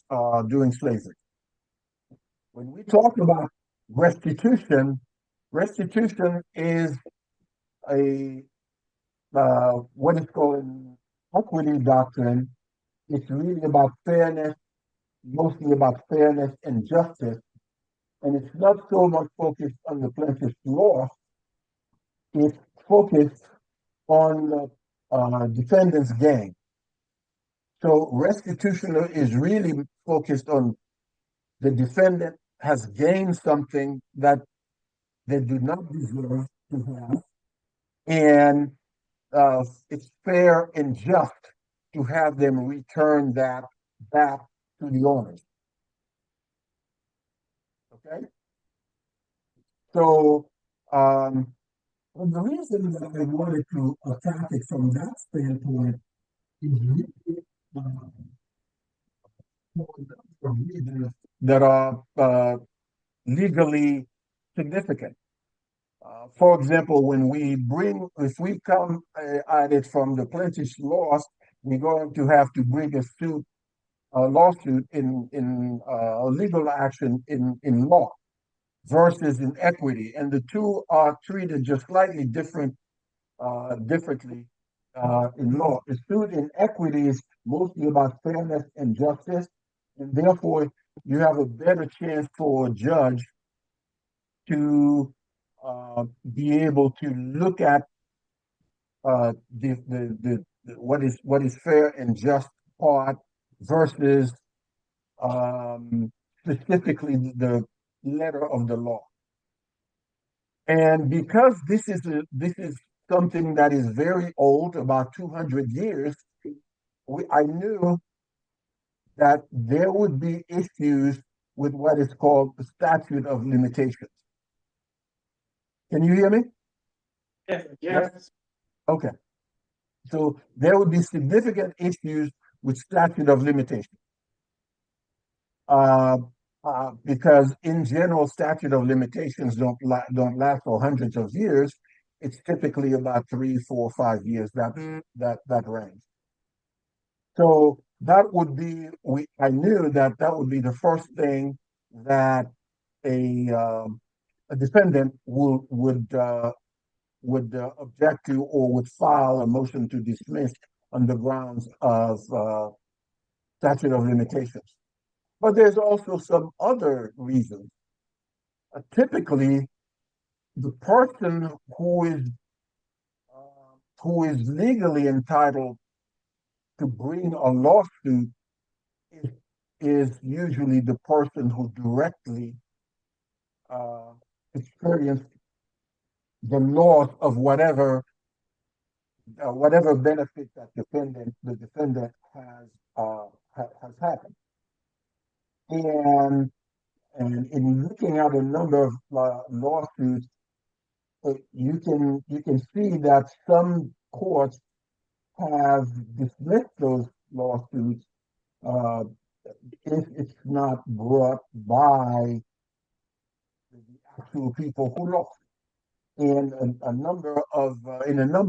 Speaker 4: during slavery. When we talk about restitution, restitution is a what is called an equity doctrine. It's really about fairness, mostly about fairness and justice, and it's not so much focused on the plaintiff's law. It's focused on the defendant's gain. So restitution is really focused on the defendant has gained something that they do not deserve to have, and it's fair and just to have them return that back to the owners. Okay, so well, the reason that I wanted to attack it from that standpoint is really, for reasons that are legally significant. For example, if we come at it from the plaintiff's loss, we're going to have to bring a lawsuit in a legal action in law versus in equity, and the two are treated just slightly differently in law. The suit in equity is mostly about fairness and justice, and therefore you have a better chance for a judge to be able to look at what is fair and just part versus specifically the letter of the law. And because this is something that is very old, about 200 years, I knew that there would be issues with what is called the statute of limitations. Can you hear me?
Speaker 7: Yes.
Speaker 2: Yes.
Speaker 4: Okay. So there would be significant issues with statute of limitations. Uh, because in general, statute of limitations don't last for hundreds of years. It's typically about 3, 4, 5 years, that range. So that would be I knew that that would be the first thing that a defendant would object to, or would file a motion to dismiss on the grounds of statute of limitations. But there's also some other reasons. Typically, the person who is legally entitled to bring a lawsuit is, is usually the person who directly uh, experienced the loss of whatever benefit that the defendant has had. And and in looking at a number of lawsuits, you can see that some courts have dismissed those lawsuits uh, if it's not brought by the actual people who lost. In a number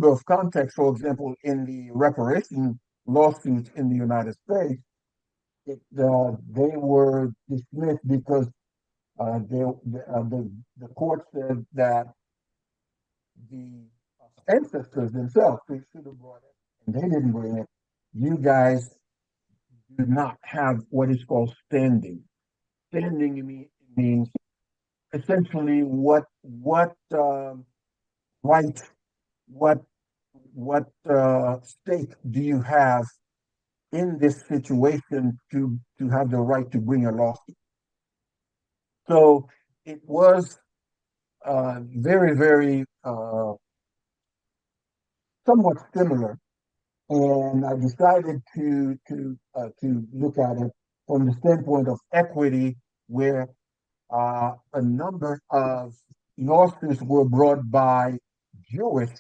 Speaker 4: of contexts, for example, in the reparation lawsuits in the United States, they were dismissed because the court said that the ancestors themselves should have brought it, and they didn't bring it. You guys do not have what is called standing. Standing means essentially what right, what stake do you have in this situation to have the right to bring a lawsuit? So it was very, very somewhat similar. And I decided to look at it from the standpoint of equity, where a number of lawsuits were brought by Jewish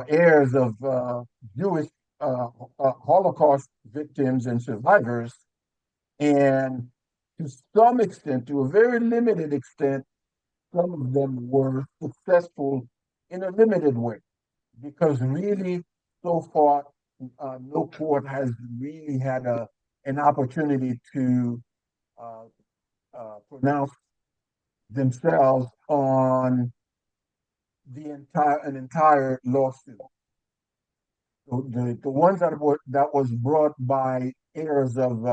Speaker 4: heirs of Jewish Holocaust victims and survivors, and to some extent, to a very limited extent, some of them were successful in a limited way, because really, so far, no court has really had an opportunity to uh, pronounce themselves on an entire lawsuit. So the ones that was brought by heirs of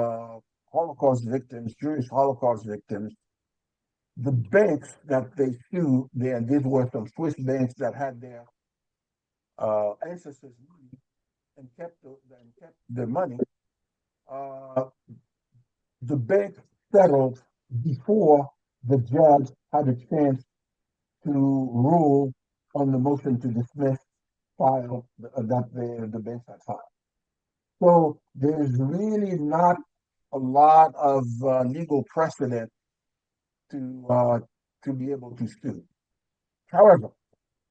Speaker 4: Holocaust victims, Jewish Holocaust victims, the banks that they sued, these were some Swiss banks that had their ancestors' money and kept the money. The bank settled before the judge had a chance to rule on the motion to dismiss file that the bench had filed. So there's really not a lot of legal precedent to be able to sue. However,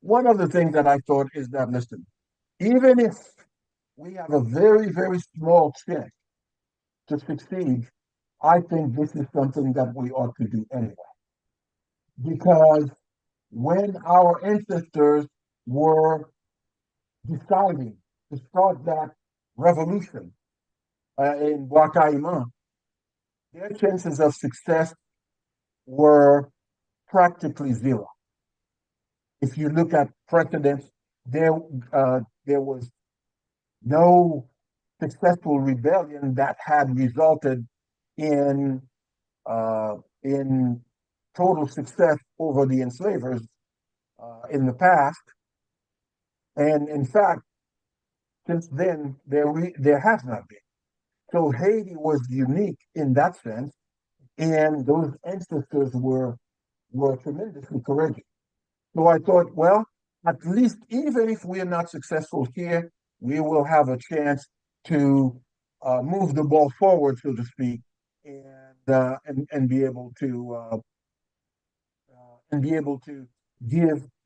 Speaker 4: one of the things that I thought is that, listen, even if we have a very, very small chance to succeed, I think this is something that we ought to do anyway. Because when our ancestors were deciding to start that revolution in Bois-Caïman, their chances of success were practically zero. If you look at precedents, there was no successful rebellion that had resulted in total success over the enslavers in the past. And in fact, since then, there has not been. So Haiti was unique in that sense, and those ancestors were tremendously courageous. So I thought, well, at least even if we are not successful here, we will have a chance to move the ball forward, so to speak, and be able to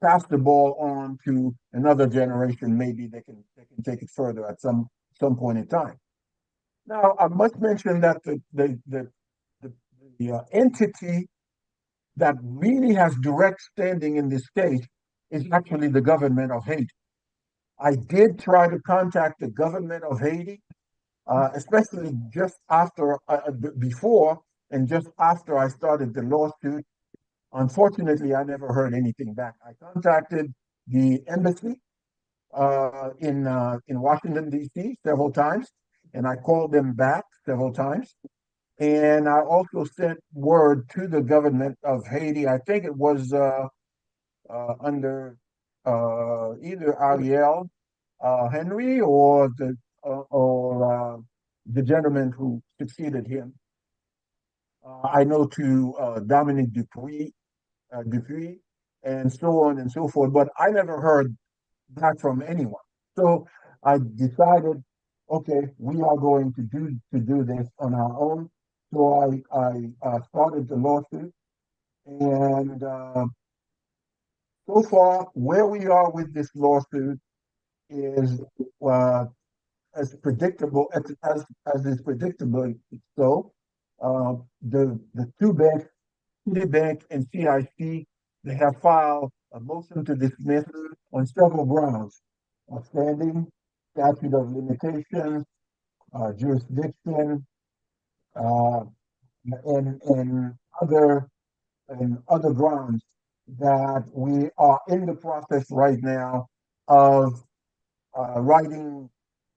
Speaker 4: pass the ball on to another generation. Maybe they can take it further at some point in time. Now, I must mention that the entity that really has direct standing in this case is actually the government of Haiti. I did try to contact the government of Haiti, especially just after, before and just after I started the lawsuit. Unfortunately, I never heard anything back. I contacted the embassy in Washington, D.C. several times, and I called them back several times. And I also sent word to the government of Haiti. I think it was under either Ariel Henry or the gentleman who succeeded him. I know to Dominic Dupuis, and so on and so forth, but I never heard back from anyone. So I decided, okay, we are going to do this on our own. So I started the lawsuit, and so far, where we are with this lawsuit is as predictable as is predictable. So the two banks, Citibank and CIC, they have filed a motion to dismiss on several grounds: standing, statute of limitations, jurisdiction, uh, and other grounds that we are in the process right now of writing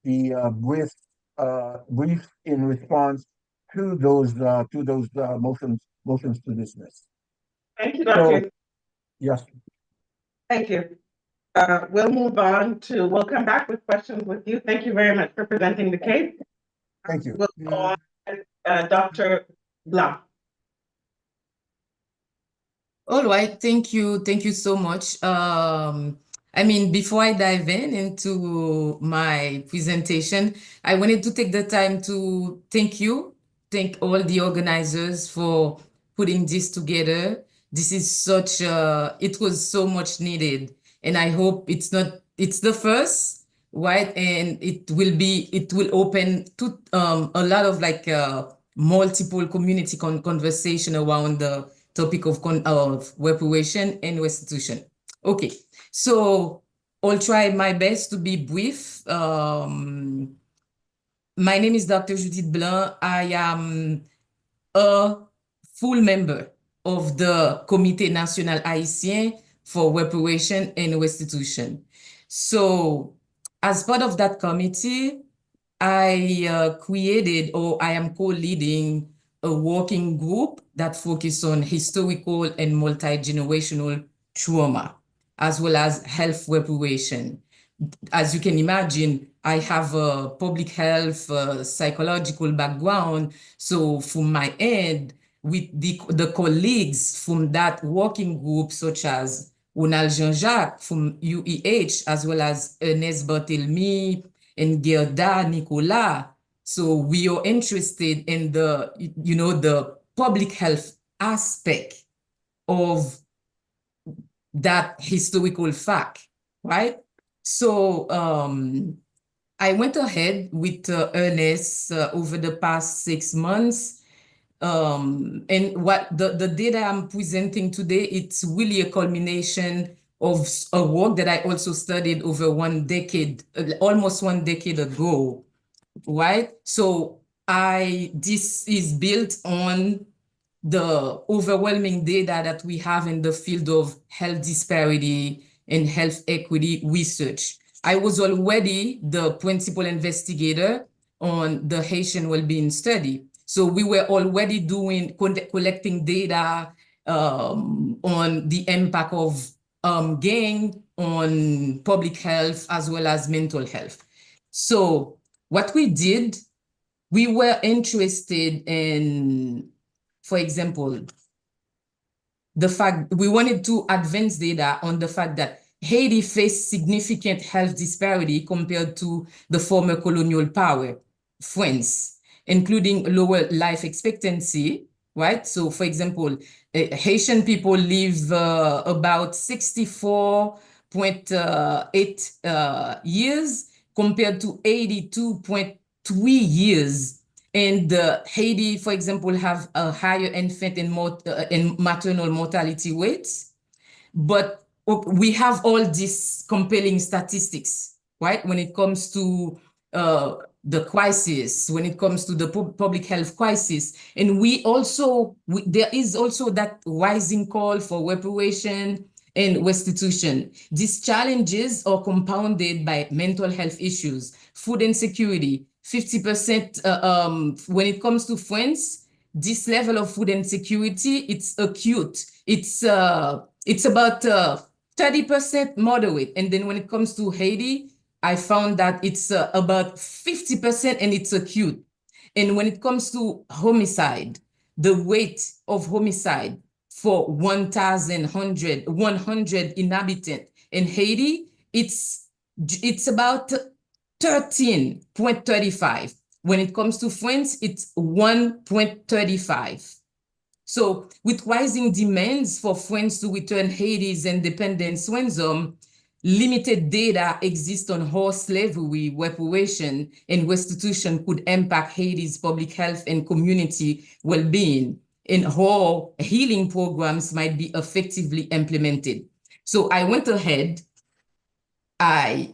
Speaker 4: the briefs in response to those motions to dismiss.
Speaker 7: Thank you,
Speaker 4: So,
Speaker 7: Doctor.
Speaker 4: yes,
Speaker 7: Thank you. We'll come back with questions with you. Thank you very much for presenting the case.
Speaker 4: thank you.
Speaker 7: We'll go on, Dr. Blanc.
Speaker 3: All right, thank you so much. I mean, before I dive into my presentation, I wanted to take the time to thank all the organizers for putting this together. This is it was so much needed. And I hope it's the first, right? And it will open to a lot of multiple community conversation around the topic of reparation and restitution. Okay. So I'll try my best to be brief. My name is Dr. Judith Blanc. I am a full member of the Comité National Haïtien for Reparation and Restitution. So as part of that committee, I created, or I am co-leading, a working group that focuses on historical and multi-generational trauma, as well as health reparation. As you can imagine, I have a public health, psychological background. So from my end, with the colleagues from that working group, such as Ronald Jean-Jacques from UEH, as well as Ernest Barthélemy and Gerda Nicolas. So we are interested in the public health aspect of that historical fact, right? So I went ahead with Ernest over the past 6 months. And what the data I'm presenting today, it's really a culmination of a work that I also studied over almost 1 decade ago, right? So this is built on the overwhelming data that we have in the field of health disparity and health equity research. I was already the principal investigator on the Haitian well-being study. So we were already collecting data on the impact of gang on public health as well as mental health. So what we did, we were interested in, for example, the fact we wanted to advance data on the fact that Haiti faced significant health disparity compared to the former colonial power, France, including lower life expectancy, right? So for example, Haitian people live about 64.8 years compared to 82.3 years. And Haiti, for example, have a higher infant and maternal mortality rates. But we have all these compelling statistics, right? When it comes to the crisis, when it comes to the public health crisis. And there is also that rising call for reparation and restitution. These challenges are compounded by mental health issues, food insecurity. 50% when it comes to France, this level of food insecurity, it's acute. It's about 30% moderate. And then when it comes to Haiti, I found that it's about 50% and it's acute. And when it comes to homicide, the rate of homicide for 100 inhabitants in Haiti, it's about 13.35. When it comes to France, it's 1.35. So with rising demands for France to return Haiti's independence, limited data exists on how slavery, reparation, and restitution could impact Haiti's public health and community well-being, and how healing programs might be effectively implemented. So I went ahead, I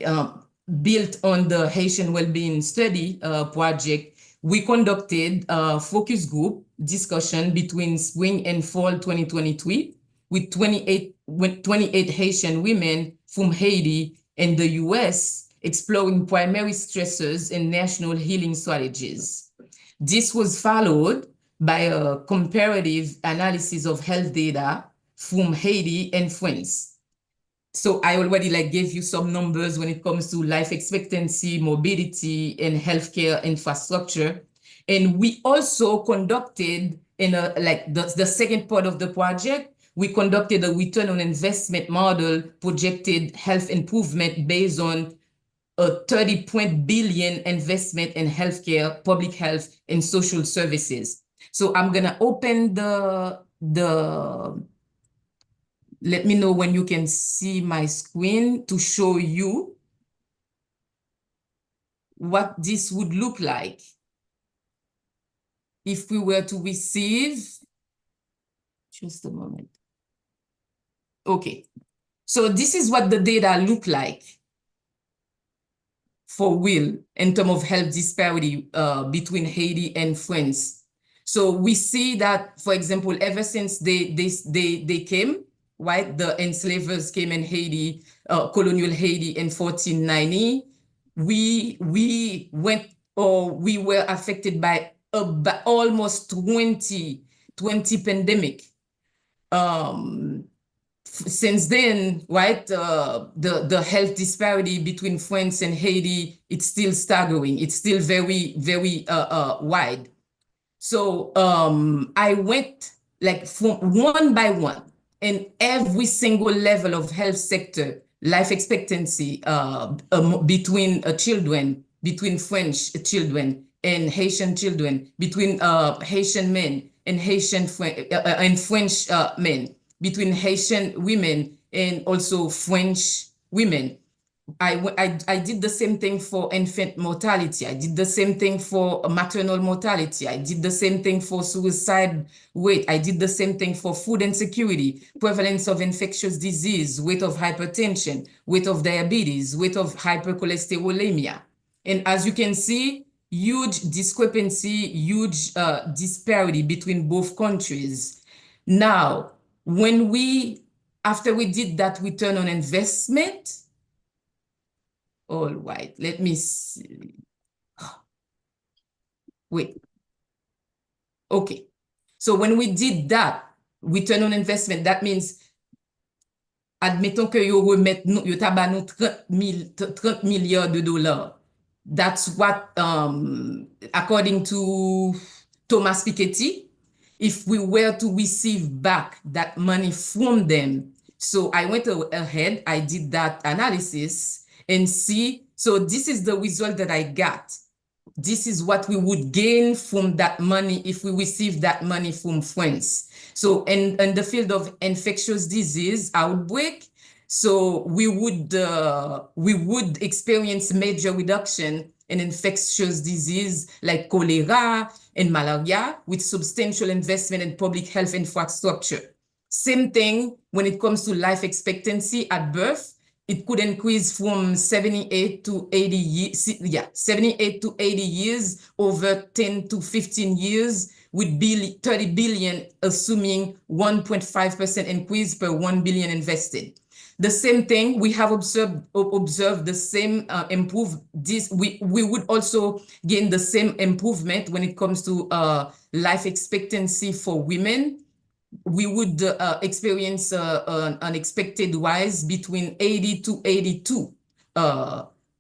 Speaker 3: built on the Haitian well-being study project. We conducted a focus group discussion between spring and fall 2023 with 28 Haitian women from Haiti and the US, exploring primary stressors and national healing strategies. This was followed by a comparative analysis of health data from Haiti and France. So I already gave you some numbers when it comes to life expectancy, morbidity, and healthcare infrastructure. And we also conducted the second part of the project, we conducted a return on investment model, projected health improvement based on a 30 billion investment in healthcare, public health, and social services. So I'm gonna open let me know when you can see my screen to show you what this would look like if we were to receive, just a moment. Okay, so this is what the data look like for real in terms of health disparity between Haiti and France. So we see that, for example, ever since they came, right, the enslavers came in Haiti, colonial Haiti in 1490, we were affected by almost 20 pandemic. Since then, right, the health disparity between France and Haiti, it's still staggering. It's still very, very wide. So I went like from one by one in every single level of health sector, life expectancy between children, between French children and Haitian children, between Haitian men and French men, between Haitian women and also French women. I did the same thing for infant mortality. I did the same thing for maternal mortality. I did the same thing for suicide rate. I did the same thing for food insecurity, prevalence of infectious disease, rate of hypertension, rate of diabetes, rate of hypercholesterolemia. And as you can see, huge discrepancy, huge disparity between both countries. Now, after we did that return on investment, all right, let me see. Wait. Okay. So when we did that return on investment, that means, admettons que yo remet nou, yo taba nou 30 milliards de dollars. That's what, according to Thomas Piketty, if we were to receive back that money from them. So I went ahead, I did that analysis and see, so this is the result that I got. This is what we would gain from that money if we receive that money from France. So in the field of infectious disease outbreak, so we would experience major reduction in infectious disease like cholera and malaria with substantial investment in public health infrastructure. Same thing when it comes to life expectancy at birth. It could increase from 78 to 80 years, 78 to 80 years over 10 to 15 years with 30 billion, assuming 1.5% increase per 1 billion invested. The same thing, we have observed the same we would also gain the same improvement when it comes to life expectancy for women. We would experience an expected rise between 80 to 82.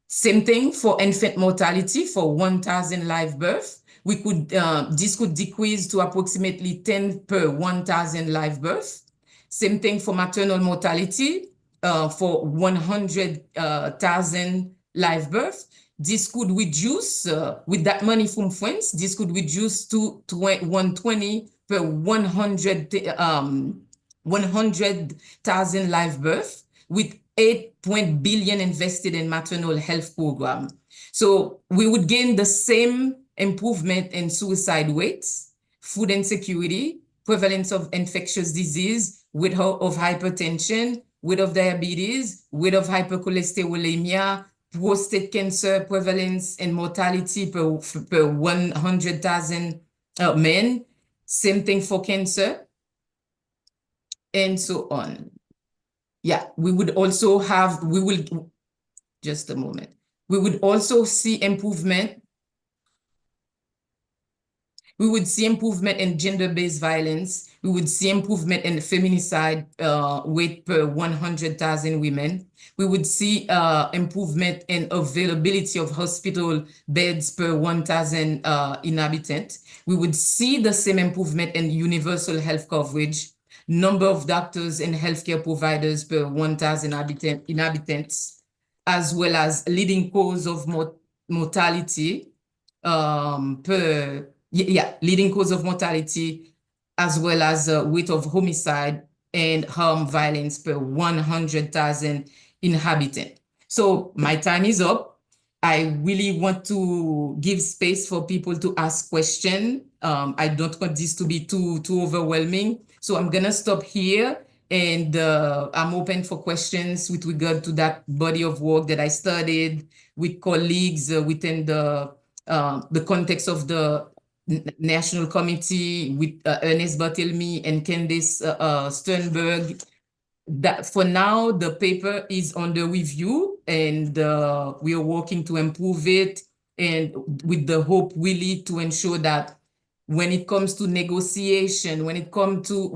Speaker 3: Same thing for infant mortality for 1,000 live births. This could decrease to approximately 10 per 1,000 live births. Same thing for maternal mortality for 100,000 live births. This could reduce, with that money from France, this could reduce to 120 per 100,000 live births with 8 billion invested in maternal health program. So we would gain the same improvement in suicide rates, food insecurity, prevalence of infectious disease, rate of hypertension, rate of diabetes, rate of hypercholesterolemia, prostate cancer prevalence and mortality per 100,000 men. Same thing for cancer, and so on. Yeah, we would also have, just a moment. We would also see improvement. We would see improvement in gender-based violence. We would see improvement in feminicide rate per 100,000 women. We would see improvement in availability of hospital beds per 1,000 inhabitants. We would see the same improvement in universal health coverage. number of doctors and healthcare providers per 1,000 inhabitants, as well as leading cause of mortality leading cause of mortality, as well as rate of homicide and harm violence per 100,000 inhabitants. So my time is up. I really want to give space for people to ask questions. I don't want this to be too overwhelming. So I'm gonna stop here, and I'm open for questions with regard to that body of work that I studied with colleagues within the context of the National Committee with Ernest Barthélemy and Candace Sternberg. That for now, the paper is under review, and we are working to improve it, and with the hope really to ensure that when it comes to negotiation, when it comes to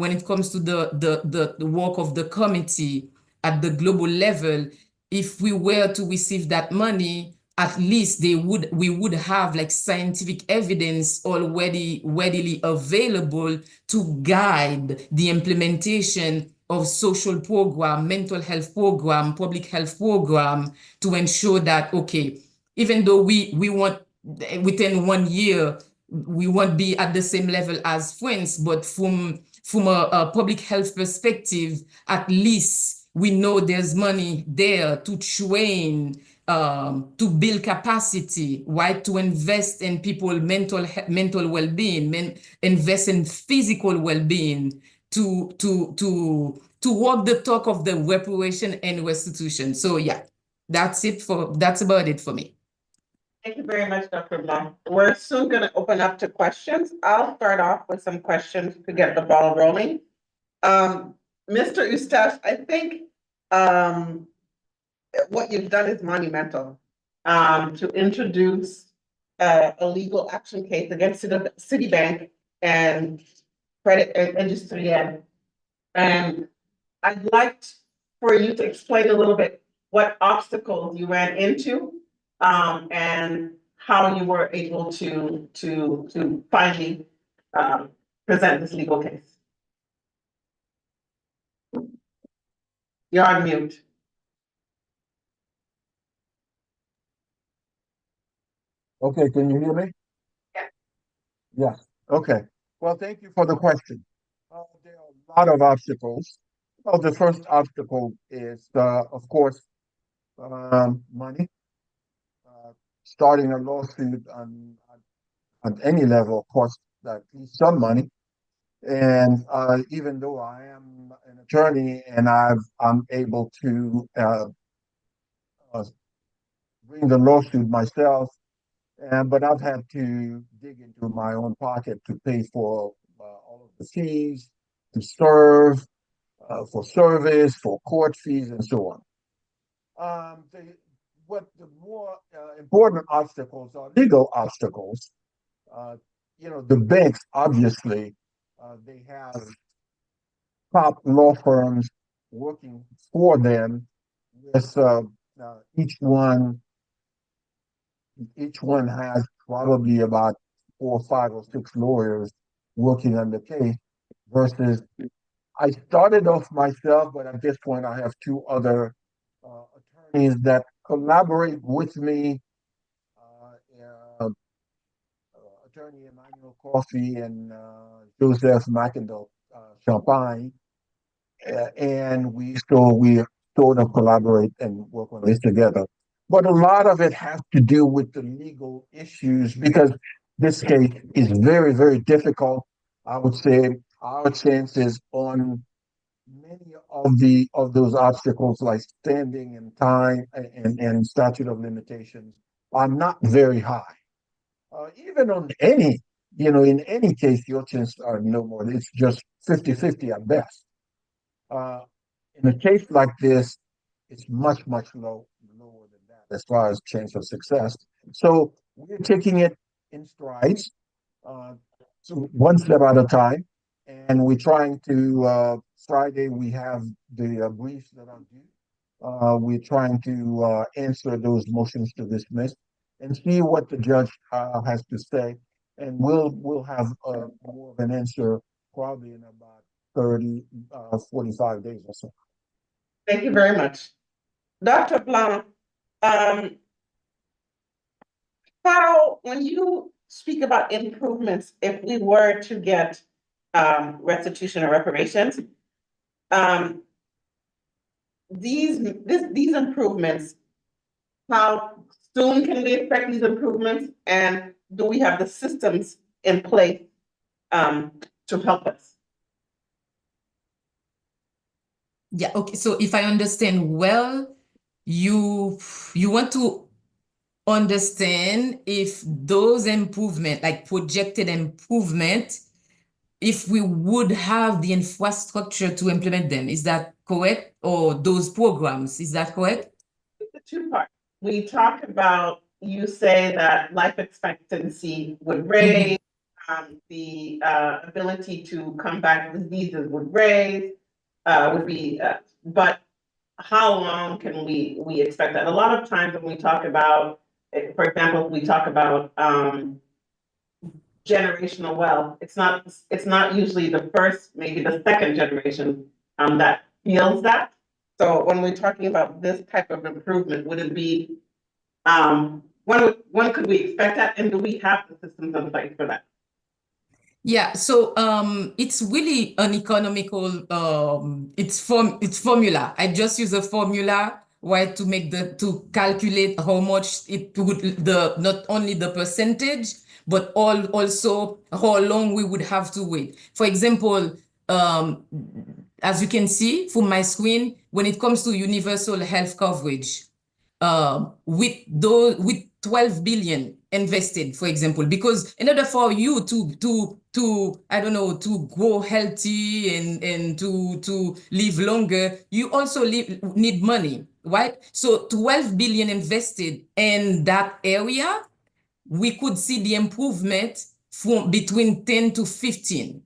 Speaker 3: the work of the committee at the global level, if we were to receive that money, at least we would have like scientific evidence already readily available to guide the implementation of social program, mental health program, public health program, to ensure that, okay, even though we want within 1 year, we won't be at the same level as France, but from a public health perspective, at least we know there's money there to train, to build capacity, right? To invest in people mental well-being, invest in physical well-being, to walk the talk of the reparation and restitution. So yeah, that's about it for me.
Speaker 7: Thank you very much, Dr. Blanc. We're soon going to open up to questions. I'll start off with some questions to get the ball rolling. Mr. Eustace, I think what you've done is monumental to introduce a legal action case against Citibank and credit industry. And I'd like for you to explain a little bit what obstacles you ran into and how you were able to finally present this legal case. You're on mute.
Speaker 4: Okay, can you hear me?
Speaker 7: Yeah.
Speaker 4: Yes. Okay. Well, thank you for the question. There are a lot of obstacles. Well, the first obstacle is, of course, money. Starting a lawsuit on any level costs at least some money. And even though I am an attorney and I'm able to bring the lawsuit myself, but I've had to dig into my own pocket to pay for all of the fees, to serve, for service, for court fees, and so on. What the more important obstacles are legal obstacles. The banks, obviously, they have top law firms working for them with each one has probably about 4, 5, or 6 lawyers working on the case versus I started off myself, but at this point I have 2 other attorneys that collaborate with me, attorney Emmanuel Coffey and Joseph McIndoe Champagne, and we sort of collaborate and work on this together. But a lot of it has to do with the legal issues because this case is very, very difficult. I would say our chances on many of those obstacles, like standing and time and statute of limitations, are not very high. Even on in any case, your chances are no more. It's just 50-50 at best. In a case like this, it's much, much lower than that as far as chance of success. So we're taking it in strides, so one step at a time. And we're trying to, Friday, we have the briefs that are due. We're trying to answer those motions to dismiss and see what the judge has to say. And we'll have more of an answer probably in about 30, 45 days or so.
Speaker 7: Thank you very much. Dr. Blanc, when you speak about improvements, if we were to get restitution or reparations, these improvements, how soon can we expect these improvements, and do we have the systems in place to help us?
Speaker 3: Yeah, okay. So if I understand well, you want to understand if those improvement, like projected improvement, if we would have the infrastructure to implement them. Is that correct? Or those programs, is that correct?
Speaker 7: It's a two-part. We talk about, you say that life expectancy would raise, the ability to come back with diseases would raise, but how long can we expect that? A lot of times when we talk about, for example, we talk about generational wealth, it's not usually the first, maybe the second generation that feels that. So when we're talking about this type of improvement, would it be when could we expect that, and do we have the systems in place for that?
Speaker 3: Yeah, so it's really an economical it's formula. I just use a formula, right, to calculate how much it would, not only the percentage, but also how long we would have to wait. For example, as you can see from my screen, when it comes to universal health coverage, with 12 billion invested, for example, because in order for you to I don't know, to grow healthy and to live longer, you also need money, right? So 12 billion invested in that area, we could see the improvement from between 10 to 15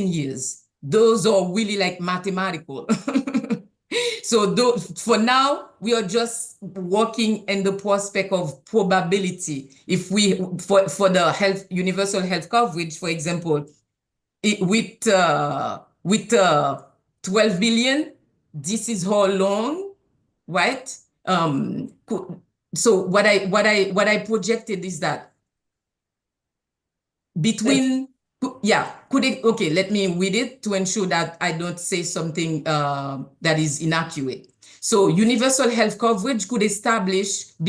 Speaker 3: years. Those are really like mathematical. So for now, we are just working in the prospect of probability. If we, for the universal health coverage, for example, with 12 billion, this is how long, right? So what I projected is that between, yeah, okay, let me read it to ensure that I don't say something that is inaccurate. So universal health coverage could be established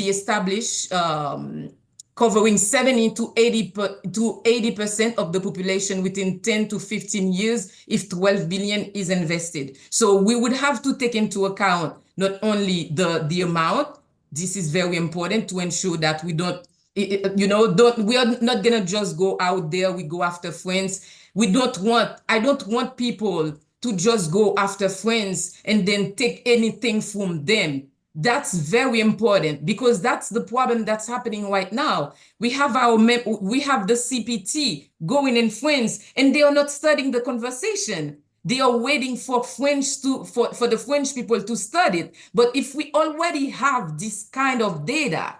Speaker 3: covering 70 to 80% of the population within 10 to 15 years if 12 billion is invested. So we would have to take into account not only the amount. This is very important to ensure that we don't, we are not gonna just go out there, we go after friends. I don't want people to just go after friends and then take anything from them. That's very important, because that's the problem that's happening right now. We have the CPT going in friends, and they are not studying the conversation. They are waiting for for the French people to study it. But if we already have this kind of data,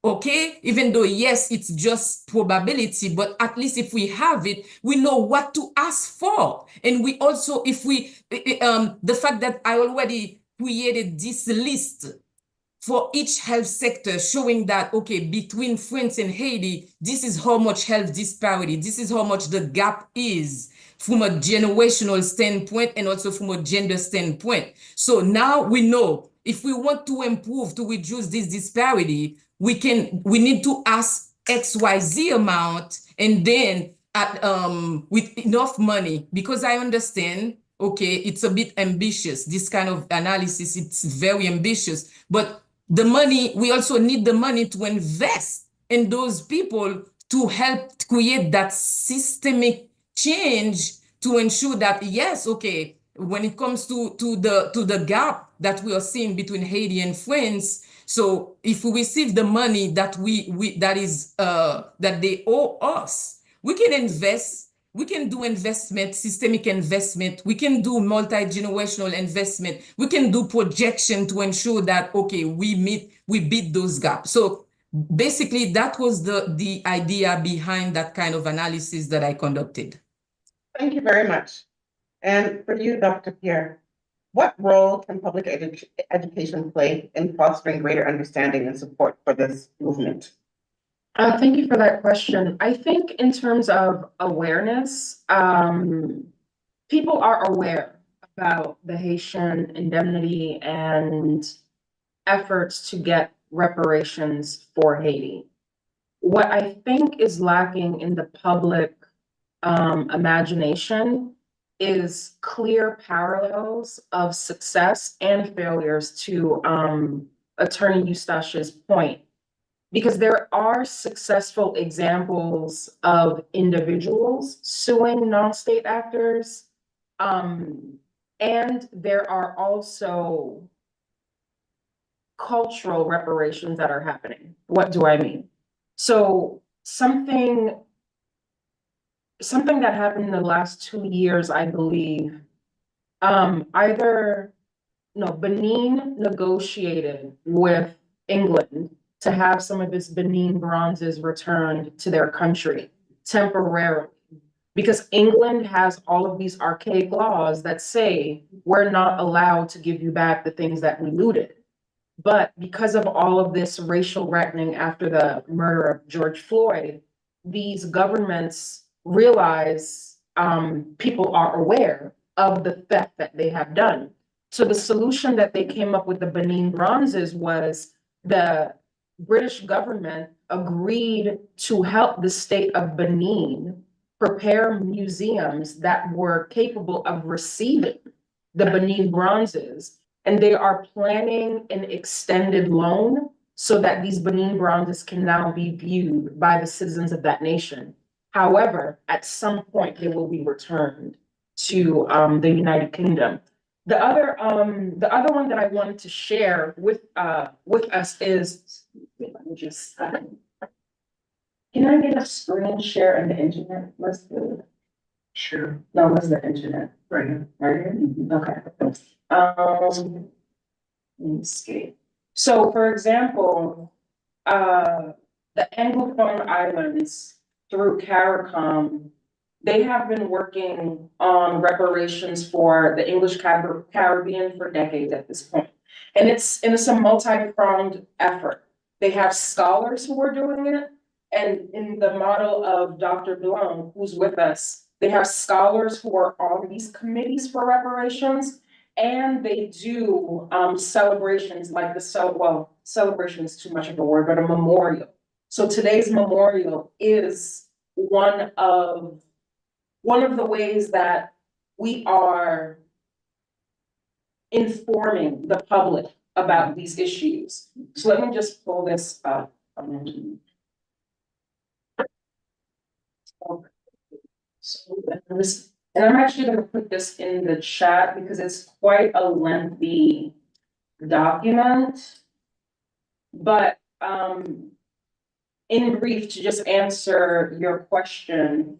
Speaker 3: okay, even though, yes, it's just probability, but at least if we have it, we know what to ask for. And we also, the fact that I already created this list for each health sector, showing that, okay, between France and Haiti, this is how much health disparity, this is how much the gap is from a generational standpoint and also from a gender standpoint. So now we know if we want to improve, to reduce this disparity, we need to ask XYZ amount, and then with enough money, because I understand, okay, it's a bit ambitious, this kind of analysis, it's very ambitious, but the money, we also need the money to invest in those people to help create that systemic change to ensure that, yes, okay, when it comes to the gap that we are seeing between Haiti and France, so if we receive the money that that they owe us, we can invest. We can do investment, systemic investment. We can do multi-generational investment. We can do projection to ensure that, okay, we beat those gaps. So basically, that was the idea behind that kind of analysis that I conducted.
Speaker 7: Thank you very much. And for you, Dr. Pierre, what role can public education play in fostering greater understanding and support for this movement?
Speaker 1: Thank you for that question. I think in terms of awareness, people are aware about the Haitian indemnity and efforts to get reparations for Haiti. What I think is lacking in the public imagination is clear parallels of success and failures to Attorney Eustache's point. Because there are successful examples of individuals suing non-state actors. And there are also cultural reparations that are happening. What do I mean? So something that happened in the last 2 years, I believe, Benin negotiated with England to have some of its Benin bronzes returned to their country temporarily. Because England has all of these archaic laws that say we're not allowed to give you back the things that we looted. But because of all of this racial reckoning after the murder of George Floyd, these governments realize people are aware of the theft that they have done. So the solution that they came up with the Benin bronzes was the British government agreed to help the state of Benin prepare museums that were capable of receiving the Benin bronzes. And they are planning an extended loan so that these Benin bronzes can now be viewed by the citizens of that nation. However, at some point, they will be returned to the United Kingdom. The other one that I wanted to share with us is, let me just, can I get a screen share on the internet? Let's do it. Sure. No, what's the internet? Right here. Right here? Okay. Let me see. So for example, the Anglophone islands through CARICOM, they have been working on reparations for the English Caribbean for decades at this point. And it's a multi-pronged effort. They have scholars who are doing it. And in the model of Dr. Blum, who's with us, they have scholars who are on these committees for reparations. And they do celebrations like celebration is too much of a word, but a memorial. So today's memorial is one of the ways that we are informing the public about these issues. So let me just pull this up. And I'm actually going to put this in the chat because it's quite a lengthy document. But in brief, to just answer your question,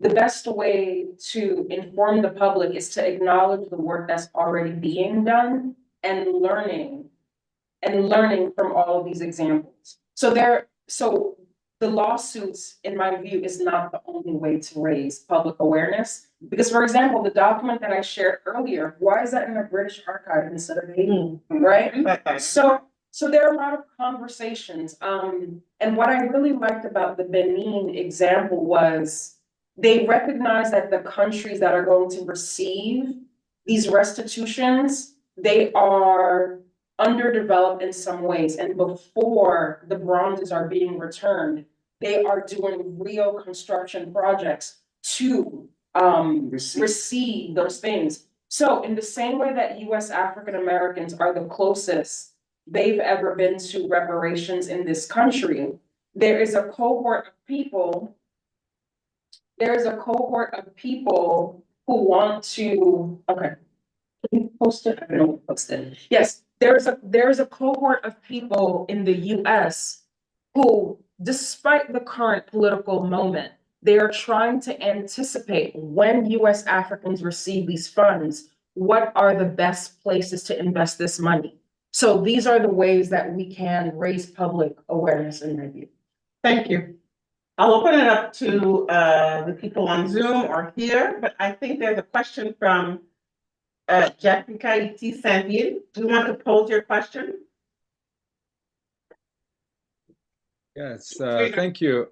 Speaker 1: the best way to inform the public is to acknowledge the work that's already being done and learning from all of these examples. So the lawsuits, in my view, is not the only way to raise public awareness. Because, for example, the document that I shared earlier, why is that in a British archive instead of Haiti, right? So there are a lot of conversations. And what I really liked about the Benin example was they recognize that the countries that are going to receive these restitutions, they are underdeveloped in some ways. And before the bronzes are being returned, they are doing real construction projects to receive those things. So in the same way that US African Americans are the closest they've ever been to reparations in this country, there is a cohort of people who want to, okay. Can you post it? I don't post it. Yes, there's a cohort of people in the US who, despite the current political moment, they are trying to anticipate when US Africans receive these funds, what are the best places to invest this money? So these are the ways that we can raise public awareness in my view.
Speaker 7: Thank you. I'll open it up to the people on Zoom or here, but I think there's a question from Jessica Hayti Saint-Ville. Do you want to pose your question?
Speaker 8: Yes, thank you.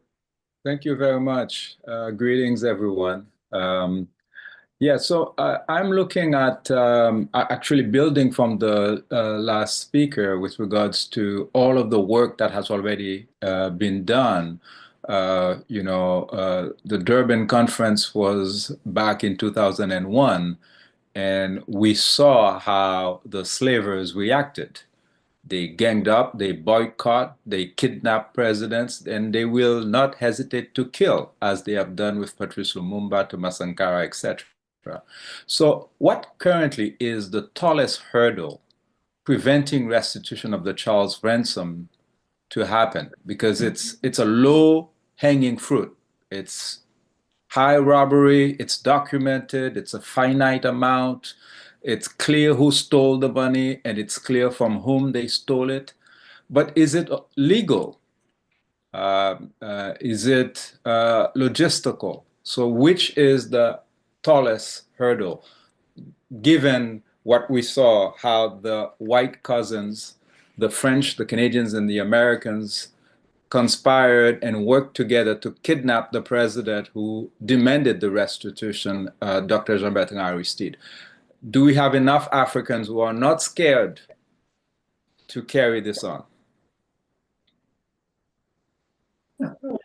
Speaker 8: Thank you very much. Greetings, everyone. So I'm looking at actually building from the last speaker with regards to all of the work that has already been done. The Durban conference was back in 2001, and we saw how the slavers reacted. They ganged up, they boycott, they kidnap presidents, and they will not hesitate to kill, as they have done with Patrice Lumumba, Thomas Sankara, etc. So what currently is the tallest hurdle preventing restitution of the Charles ransom to happen? Because it's a low-hanging fruit. It's high robbery, it's documented, it's a finite amount, it's clear who stole the money, and it's clear from whom they stole it. But is it legal? Is it logistical? So which is the tallest hurdle, given what we saw, how the white cousins, the French, the Canadians, and the Americans conspired and worked together to kidnap the president who demanded the restitution, Dr. Jean-Bertrand Aristide? Do we have enough Africans who are not scared to carry this on?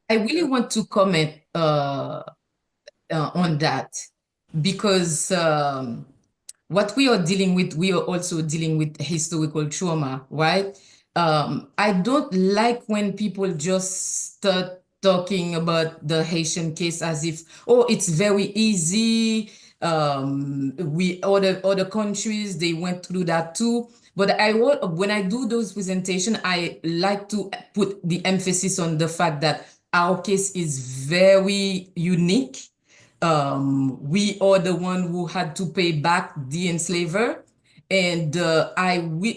Speaker 3: I really want to comment on that, because what we are dealing with, we are also dealing with historical trauma, right? I don't like when people just start talking about the Haitian case as if, oh, it's very easy. Other countries, they went through that too. But when I do those presentations, I like to put the emphasis on the fact that our case is very unique. We are the one who had to pay back the enslaver. And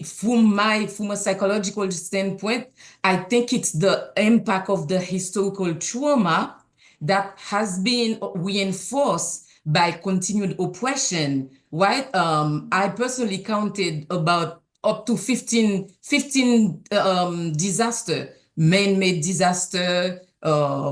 Speaker 3: from a psychological standpoint, I think it's the impact of the historical trauma that has been reinforced by continued oppression, right? I personally counted about up to 15 disaster, man-made disaster,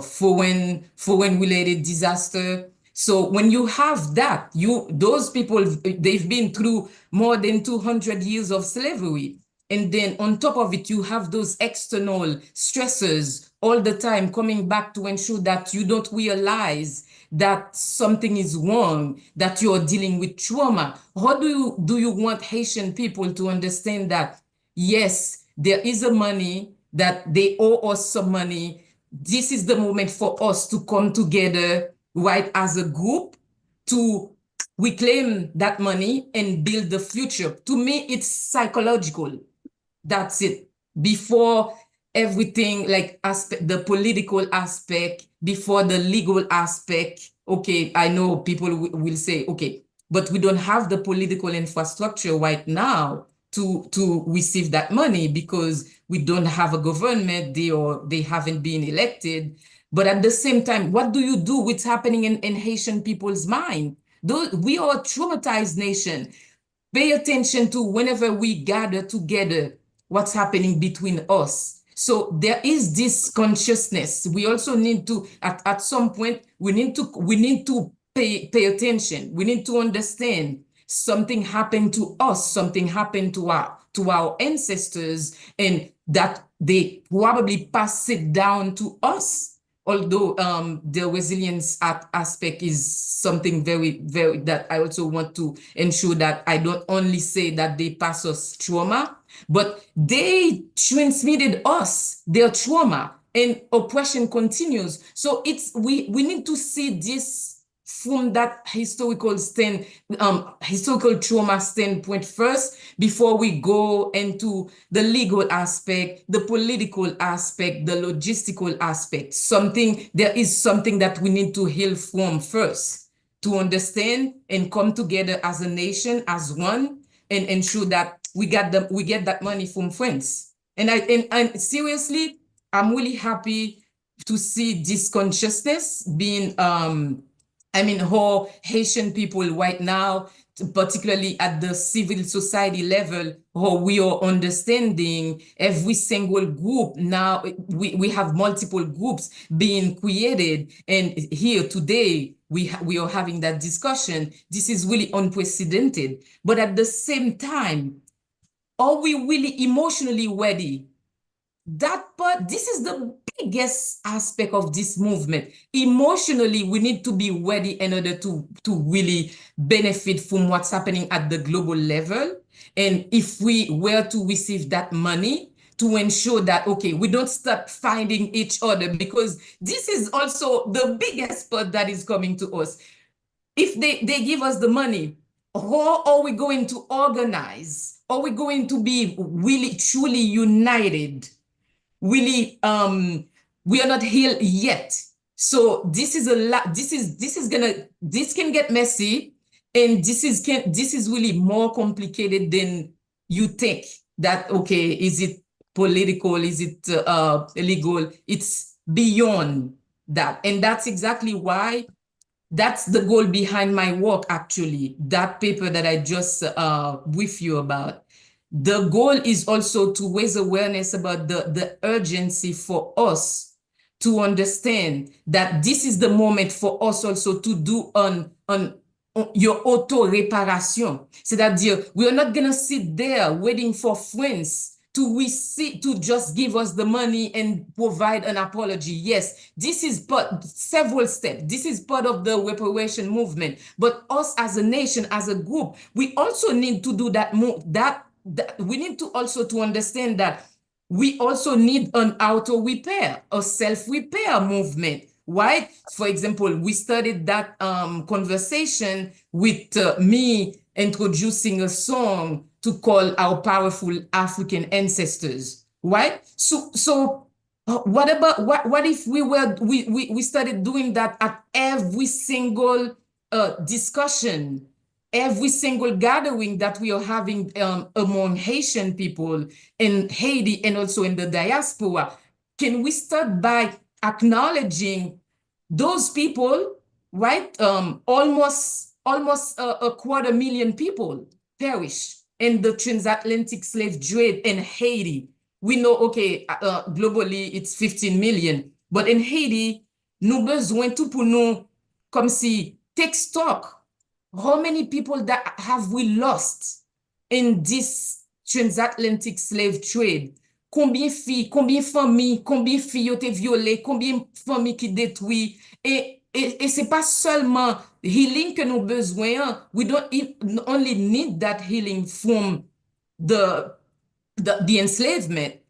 Speaker 3: foreign related disaster. So when you have that, those people, they've been through more than 200 years of slavery. And then on top of it, you have those external stressors all the time coming back to ensure that you don't realize that something is wrong, that you're dealing with trauma. How do you want Haitian people to understand that, yes, there is a money, that they owe us some money. This is the moment for us to come together, right, as a group, to reclaim that money and build the future. To me, it's psychological. That's it. Before everything, like the political aspect, before the legal aspect. Okay, I know people will say, okay, but we don't have the political infrastructure right now to receive that money because we don't have a government, they haven't been elected. But at the same time, what do you do with what's happening in Haitian people's mind? We are a traumatized nation. Pay attention to whenever we gather together, what's happening between us. So there is this consciousness. We also need to, at some point, we need to pay attention. We need to understand something happened to us, something happened to our ancestors, and that they probably pass it down to us. Although the resilience aspect is something very, very, that I also want to ensure that I don't only say that they pass us trauma, but they transmitted us their trauma, and oppression continues. So we need to see this from that historical trauma standpoint first, before we go into the legal aspect, the political aspect, the logistical aspect. There is something that we need to heal from first, to understand and come together as a nation, as one, and ensure that we get that money from France. And seriously, I'm really happy to see this consciousness being how Haitian people right now, particularly at the civil society level, how we are understanding every single group. Now we have multiple groups being created, and here today we are having that discussion. This is really unprecedented. But at the same time, are we really emotionally ready? That part, this is the biggest aspect of this movement. Emotionally, we need to be ready in order to really benefit from what's happening at the global level. And if we were to receive that money, to ensure that, okay, we don't start finding each other, because this is also the biggest part that is coming to us. If they give us the money, how are we going to organize? Are we going to be really, truly united? Really, we are not healed yet. So this is a lot. This can get messy, and this is really more complicated than you think. That, okay, is it political? Is it illegal? It's beyond that, and that's exactly why. That's the goal behind my work, actually. That paper that I just briefed you about. The goal is also to raise awareness about the urgency for us to understand that this is the moment for us also to do on your auto-reparation. C'est-à-dire, we are not going to sit there waiting for friends to just give us the money and provide an apology. Yes, this is several steps. This is part of the reparation movement. But us as a nation, as a group, we also need to do that. We need to also to understand that we also need an auto-repair, a self-repair movement, right? For example, we started that conversation with me introducing a song to call our powerful African ancestors, right? So what about what if we started doing that at every single discussion, every single gathering that we are having among Haitian people in Haiti and also in the diaspora? Can we start by acknowledging those people, right? Almost a 250,000 people perish in the transatlantic slave trade in Haiti. We know, okay, globally it's 15 million, but in Haiti, nous besoin tout pour nous, comme si, take stock. How many people that have we lost in this transatlantic slave trade? Combien filles, combien familles, combien filles ont été violées, combien familles qui détruites. Et c'est pas seulement healing que nous besoin. We don't only need that healing from the enslavement.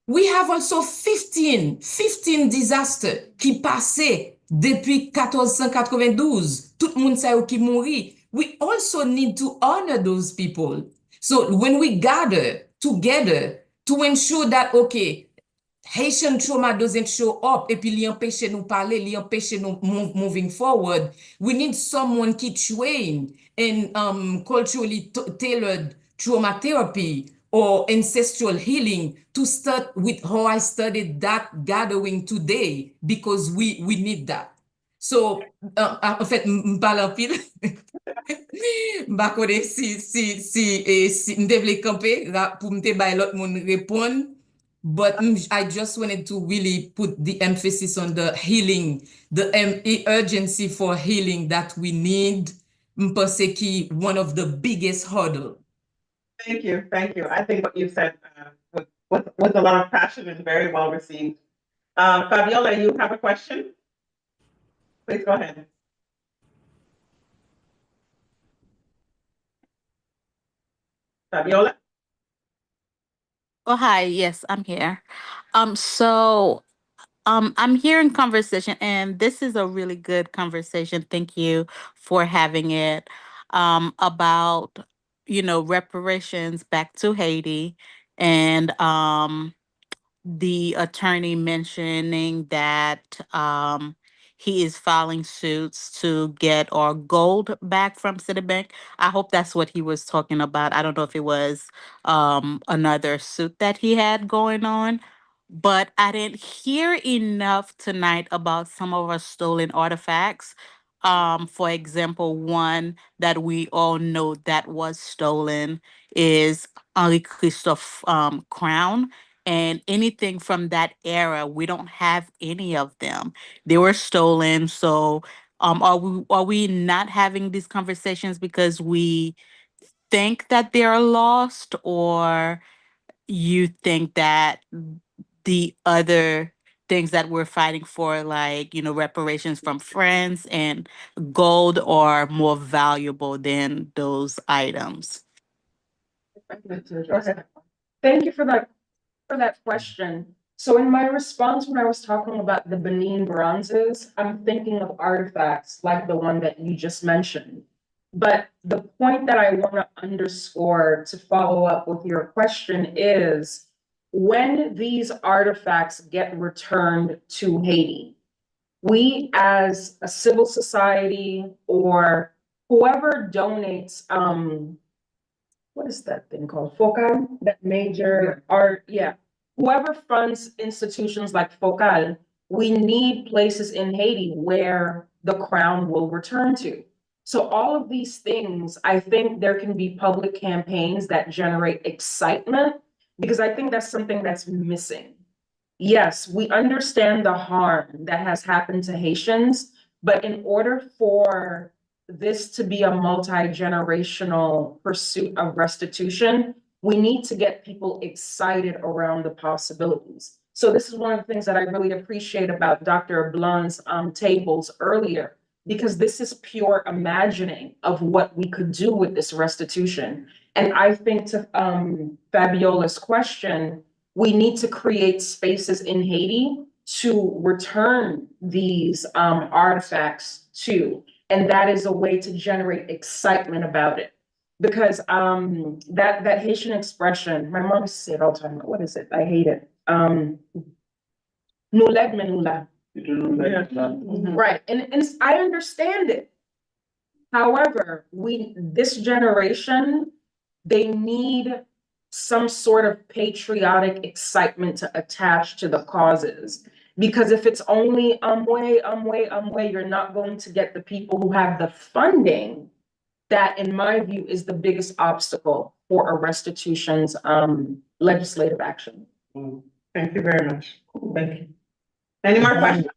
Speaker 3: We have also 15 disasters qui passaient depuis 1492. Tout le monde sait qui mourit. We also need to honor those people. So when we gather together to ensure that, okay, Haitian trauma doesn't show up, et puis li empêche nous parler, li empêche nous moving forward, we need someone qui train in culturally tailored trauma therapy or ancestral healing to start with how I studied that gathering today, because we need that. So, en fait, m'parle en pile. M'pa konen si m'te vle kampe pour m'te bay lot moun repon. But I just wanted to really put the emphasis on the healing, the urgency for healing that we need. M'pense ki one of the biggest hurdle.
Speaker 7: Thank you. I think what you said with a lot of passion and very well received. Fabiola, you have a question? Please go ahead. Fabiola?
Speaker 9: Oh, hi. Yes, I'm here. I'm hearing conversation, and this is a really good conversation. Thank you for having it. About, reparations back to Haiti, and the attorney mentioning that he is filing suits to get our gold back from Citibank. I hope that's what he was talking about. I don't know if it was another suit that he had going on, but I didn't hear enough tonight about some of our stolen artifacts. For example, one that we all know that was stolen is Henri Christophe crown. And anything from that era, we don't have any of them. They were stolen. So are we not having these conversations because we think that they're lost, or you think that the other things that we're fighting for, like, reparations from friends and gold, are more valuable than those items?
Speaker 1: Okay. Thank you for that question. So in my response, when I was talking about the Benin bronzes, I'm thinking of artifacts like the one that you just mentioned. But the point that I want to underscore to follow up with your question is when these artifacts get returned to Haiti, we as a civil society or whoever donates, what is that thing called? Focal, that major art, yeah. Whoever funds institutions like Focal, we need places in Haiti where the crown will return to. So all of these things, I think there can be public campaigns that generate excitement because I think that's something that's missing. Yes, we understand the harm that has happened to Haitians, but in order for this to be a multi-generational pursuit of restitution, we need to get people excited around the possibilities. So this is one of the things that I really appreciate about Dr. Blan's tables earlier, because this is pure imagining of what we could do with this restitution. And I think to Fabiola's question, we need to create spaces in Haiti to return these artifacts to. And that is a way to generate excitement about it. Because that Haitian expression, my mom used to say it all the time. What is it? I hate it. "Nous l'aide, mais nous la." Right. And I understand it. However, this generation, they need some sort of patriotic excitement to attach to the causes. Because if it's only way, you're not going to get the people who have the funding. That, in my view, is the biggest obstacle for a restitution's legislative action.
Speaker 7: Thank you very much. Thank you. Any more questions?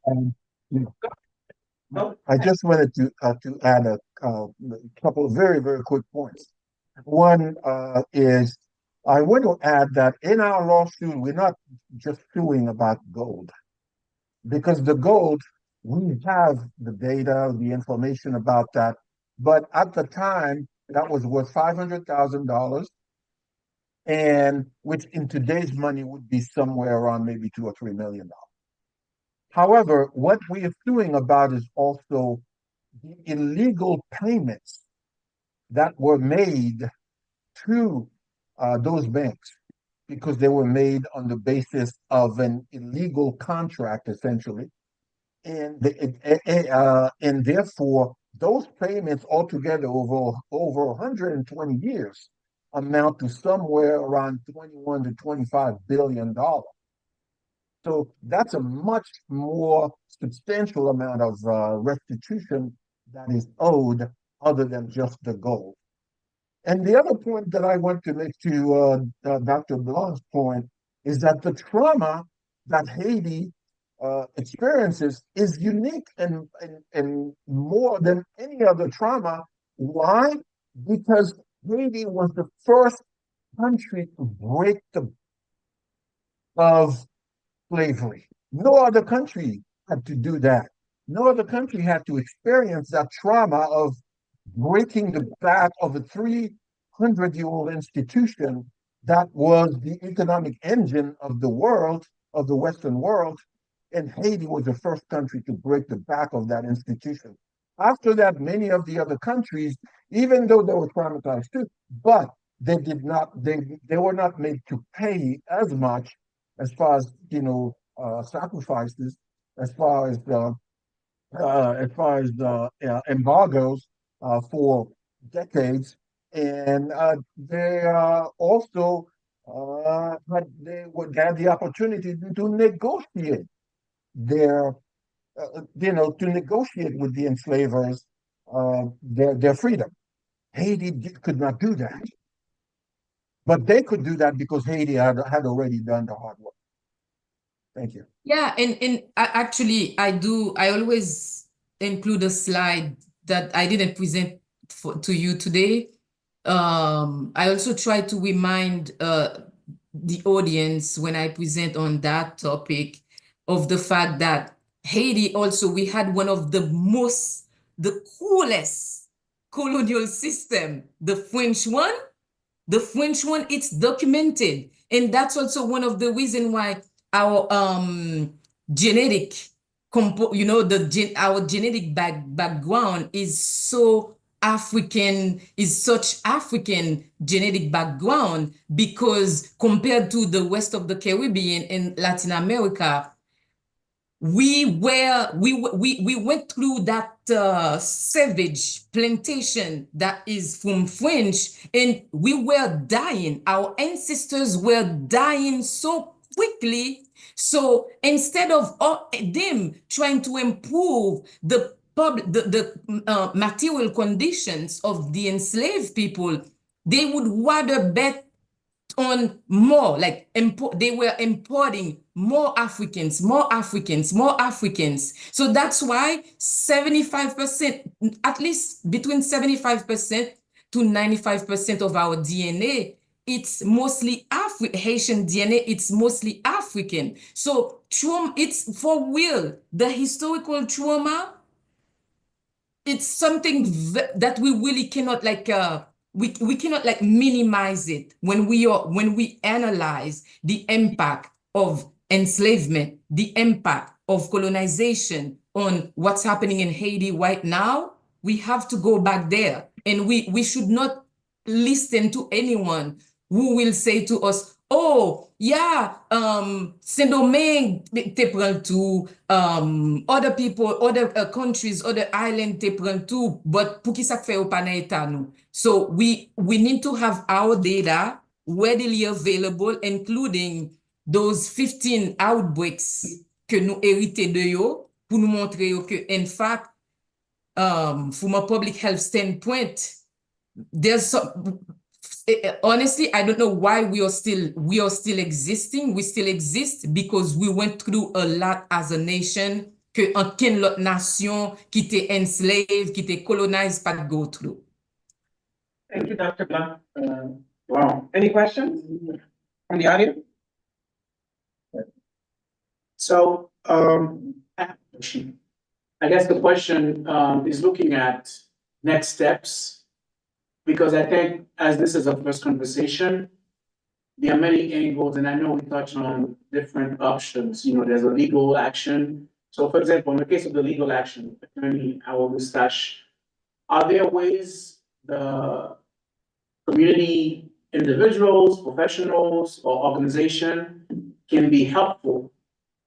Speaker 4: I just wanted to add a couple of very, very quick points. One is I want to add that in our lawsuit, we're not just suing about gold, because the gold, we have the data, the information about that. But at the time, that was worth $500,000, and which in today's money would be somewhere around maybe $2 or $3 million. However, what we are suing about is also the illegal payments that were made to those banks, because they were made on the basis of an illegal contract, essentially. And and therefore, those payments altogether over 120 years amount to somewhere around 21 to 25 billion dollars. So that's a much more substantial amount of restitution that is owed, other than just the gold. And the other point that I want to make to Dr. Blanc's point is that the trauma that Haiti experiences is unique and more than any other trauma. Why? Because Haiti was the first country to break the of slavery. No other country had to do that. No other country had to experience that trauma of breaking the back of a 300-year-old institution that was the economic engine of the world, of the Western world. And Haiti was the first country to break the back of that institution. After that, many of the other countries, even though they were traumatized too, but they were not made to pay as much as far as, sacrifices, as far as the embargoes for decades. And they also but they would have the opportunity to negotiate their, to negotiate with the enslavers their freedom. Haiti could not do that, but they could do that because Haiti had already done the hard work. Thank you.
Speaker 3: Yeah, and actually, I always include a slide that I didn't present to you today. I also try to remind the audience when I present on that topic of the fact that Haiti also, we had one of the coolest colonial system, the French one. The French one, it's documented. And that's also one of the reasons why our genetic, our genetic background is so African, is such African genetic background, because compared to the rest of the Caribbean and Latin America, we went through that savage plantation that is from French, and we were dying. Our ancestors were dying so quickly. So instead of them trying to improve the material conditions of the enslaved people, they would rather bet on more, like they were importing more Africans, more Africans, more Africans. So that's why 75%, at least between 75% to 95% of our DNA, it's mostly Haitian DNA, it's mostly African. So trauma, it's for real. The historical trauma, it's something that we really cannot we cannot minimize it when we analyze the impact of enslavement, the impact of colonization on what's happening in Haiti right now. We have to go back there, and we should not listen to anyone who will say to us, oh, yeah, Saint-Domingue te prend tout, other people, other countries, other islands te prend tout, but pou ki sak fe ou pa nan eta nou? So we need to have our data readily available, including those 15 outbreaks que nous hérité de yo, pour nous montrer yo que, in fact, from a public health standpoint, there's some, honestly, I don't know why we are still existing. We still exist because we went through a lot as a nation que aucune autre nation qui était enslaved, qui était colonized, pas go through.
Speaker 2: Thank you, Dr. Blanc. Wow. Any questions from the audience? So, I guess the question is looking at next steps, because I think as this is a first conversation, there are many angles, and I know we touched on different options. You know, there's a legal action. So, for example, in the case of the legal action, Attorney Howard Mustache, are there ways the community, individuals, professionals, or organization can be helpful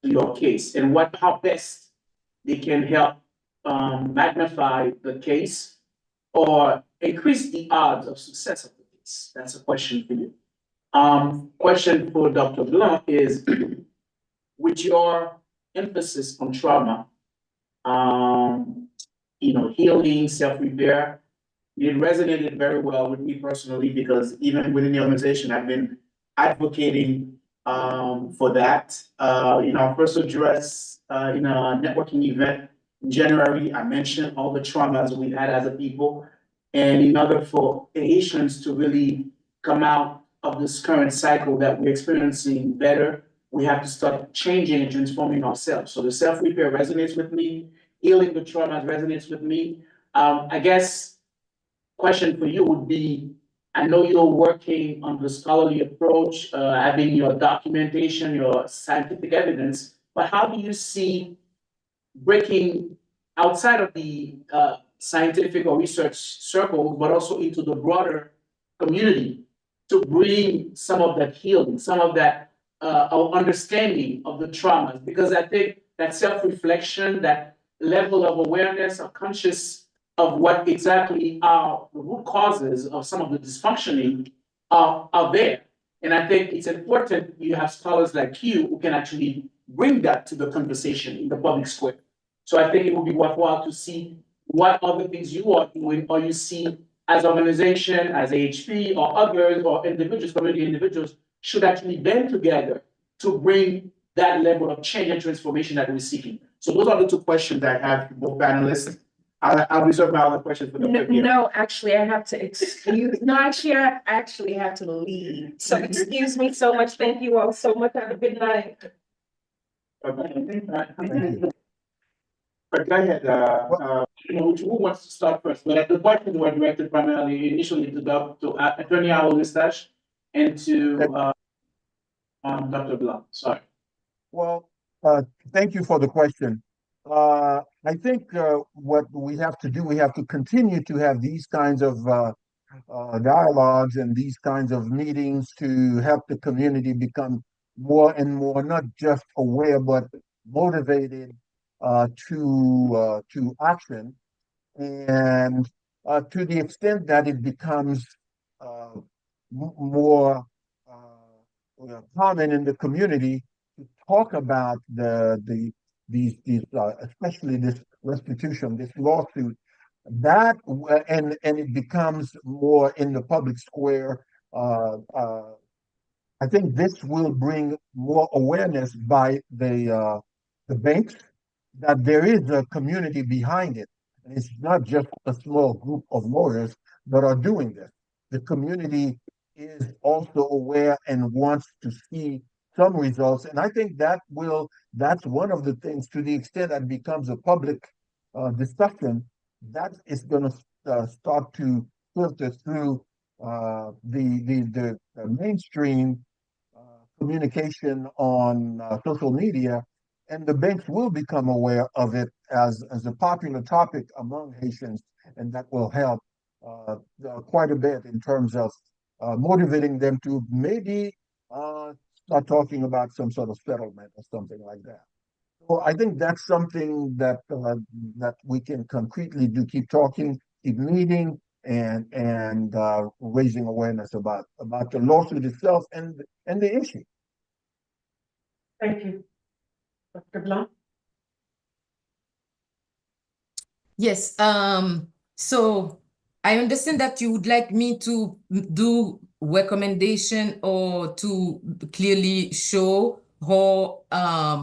Speaker 2: to your case, and how best they can help magnify the case or increase the odds of success of the case? That's a question for you. Question for Dr. Blanc is, with your emphasis on trauma, healing, self-repair, it resonated very well with me personally, because even within the organization, I've been advocating for that. Our first address in a networking event in January, I mentioned all the traumas we had as a people. And in order for Haitians to really come out of this current cycle that we're experiencing better, we have to start changing and transforming ourselves. So the self-repair resonates with me, healing the traumas resonates with me. I guess question for you would be, I know you're working on the scholarly approach, having your documentation, your scientific evidence, but how do you see breaking outside of the scientific or research circle, but also into the broader community to bring some of that healing, some of that our understanding of the traumas? Because I think that self-reflection, that level of awareness or conscious of what exactly are the root causes of some of the dysfunctioning are there. And I think it's important you have scholars like you who can actually bring that to the conversation in the public square. So I think it would be worthwhile to see what other things you are doing, or you see as organization, as AHP or others or individuals, community individuals should actually band together to bring that level of change and transformation that we're seeking. So those are the two questions that I have for both panelists. I'll reserve my other questions for the
Speaker 1: No,
Speaker 2: fifth year.
Speaker 1: no, actually, I have to excuse, no, actually, I actually have to leave. So excuse me so much. Thank you all so much. Have a good night.
Speaker 4: Thank you.
Speaker 2: But go ahead, who wants to start first? But the questions were directed primarily initially to Attorney Listache and to Dr. Blanc, sorry.
Speaker 4: Well, thank you for the question. I think what we have to do, we have to continue to have these kinds of dialogues and these kinds of meetings to help the community become more and more not just aware but motivated to action, and to the extent that it becomes more common in the community to talk about these especially this restitution, this lawsuit, that and it becomes more in the public square. I think this will bring more awareness by the banks that there is a community behind it. And it's not just a small group of lawyers that are doing this. The community is also aware and wants to see some results. And I think that's one of the things, to the extent that becomes a public discussion, that is going to start to filter through the mainstream communication on social media, and the banks will become aware of it as a popular topic among Haitians, and that will help quite a bit in terms of motivating them to maybe start talking about some sort of settlement or something like that. So I think that's something that that we can concretely do: keep talking, keep meeting, and raising awareness about the lawsuit itself and the issue.
Speaker 7: Thank you. Dr. Blanc?
Speaker 3: Yes, so I understand that you would like me to do recommendation or to clearly show how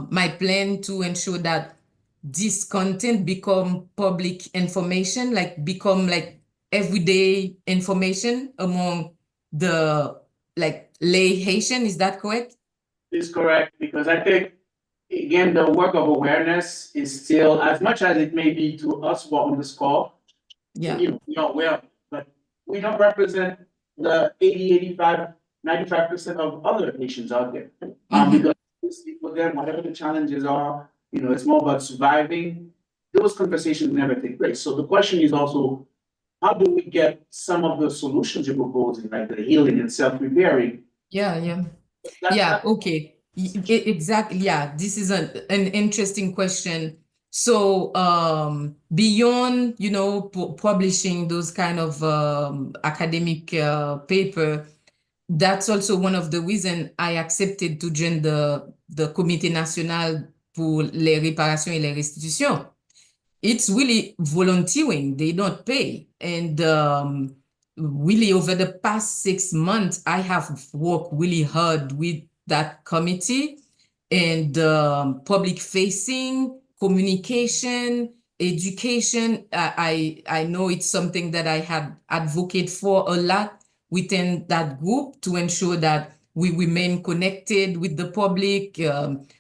Speaker 3: my plan to ensure that this content become public information, like become like everyday information among the like lay Haitian. Is that correct?
Speaker 2: Is correct, because I think, again, the work of awareness is still, as much as it may be to us who are on this call,
Speaker 3: Yeah.
Speaker 2: we are aware, but we don't represent the 80, 85, 95% of other nations out there. Because for them, whatever the challenges are, it's more about surviving. Those conversations never take place. So the question is also, how do we get some of the solutions you're proposing, like the healing and self-repairing?
Speaker 3: Yeah. Yeah, okay. Exactly. Yeah, this is an interesting question. So beyond, publishing those kind of academic paper, that's also one of the reasons I accepted to join the Comité National pour les Réparations et les Restitutions. It's really volunteering. They don't pay. And really over the past 6 months, I have worked really hard with that committee and public facing, communication, education. I know it's something that I had advocated for a lot within that group to ensure that we remain connected with the public.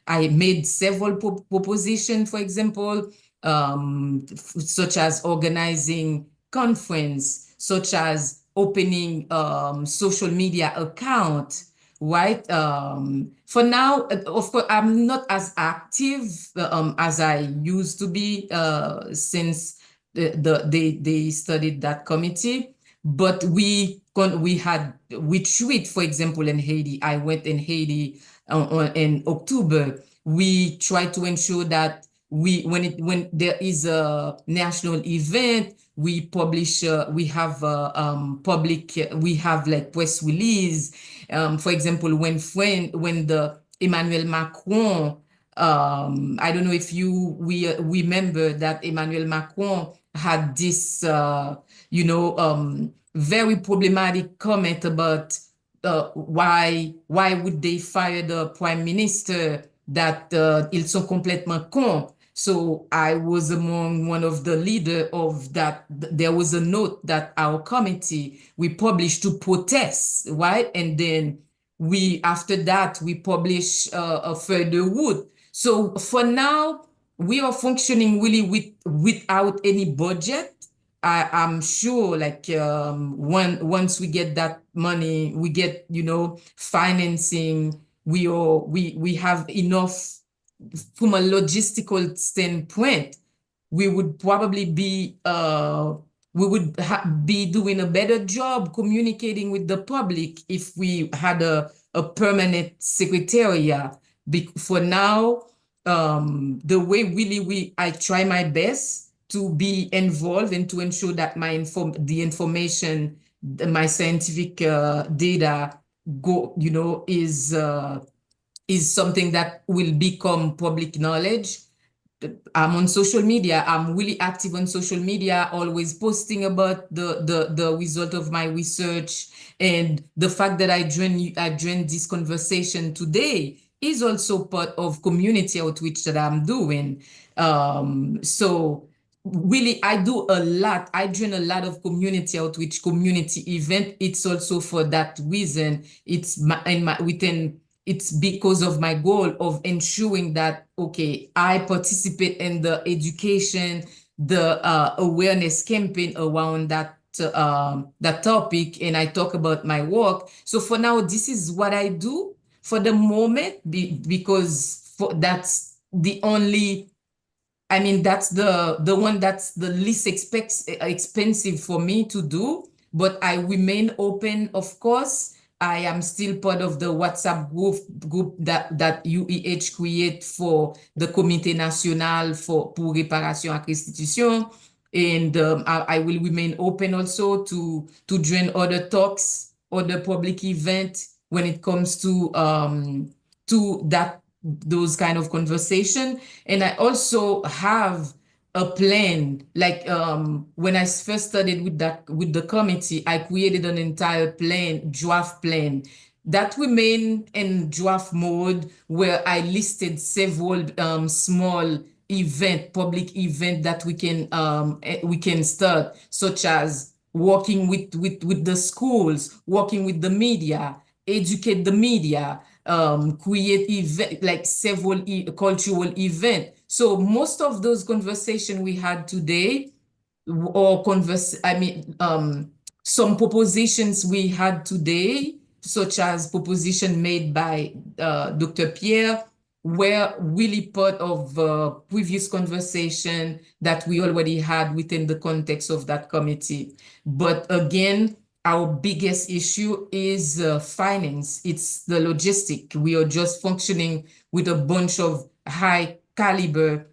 Speaker 3: I made several propositions, for example, such as organizing conference, such as opening social media account, right? For now, of course, I'm not as active as I used to be since they studied that committee. But we had retreat, for example, in Haiti. I went in Haiti in October. We tried to ensure that when there is a national event, we publish, we have we have like press release. For example, when the Emmanuel Macron, I don't know if we remember that Emmanuel Macron had this, very problematic comment about why would they fire the prime minister, that ils sont complètement cons. So I was among one of the leader of that. There was a note that our committee, we published to protest, right? And then after that, we publish a further wood. So for now, we are functioning really without any budget. I'm sure like once we get that money, we get, financing, we have enough from a logistical standpoint. We would probably be be doing a better job communicating with the public if we had a permanent secretariat. For now, the way really I try my best to be involved and to ensure that the information, my scientific data is something that will become public knowledge. I'm on social media. I'm really active on social media, always posting about the result of my research. And the fact that I joined this conversation today is also part of community outreach that I'm doing. So really, I do a lot. I join a lot of community outreach, community event. It's also for that reason. It's because of my goal of ensuring that, okay, I participate in the education, the awareness campaign around that topic, and I talk about my work. So for now, this is what I do for the moment, because that's the only, that's the one that's the least expensive for me to do, but I remain open, of course. I am still part of the WhatsApp group that UEH create for the Comité National pour Réparation et Restitution. And I will remain open also to join other talks, other public events when it comes to those kind of conversation. And I also have a plan, like when I first started with the committee, I created an entire draft plan that remain in draft mode, where I listed several small public event that we can start, such as working with the schools, working with the media, educate the media, create event, like several cultural event. So most of those conversations we had today, or some propositions we had today, such as proposition made by Dr. Pierre, were really part of previous conversation that we already had within the context of that committee. But again, our biggest issue is finance. It's the logistic. We are just functioning with a bunch of high caliber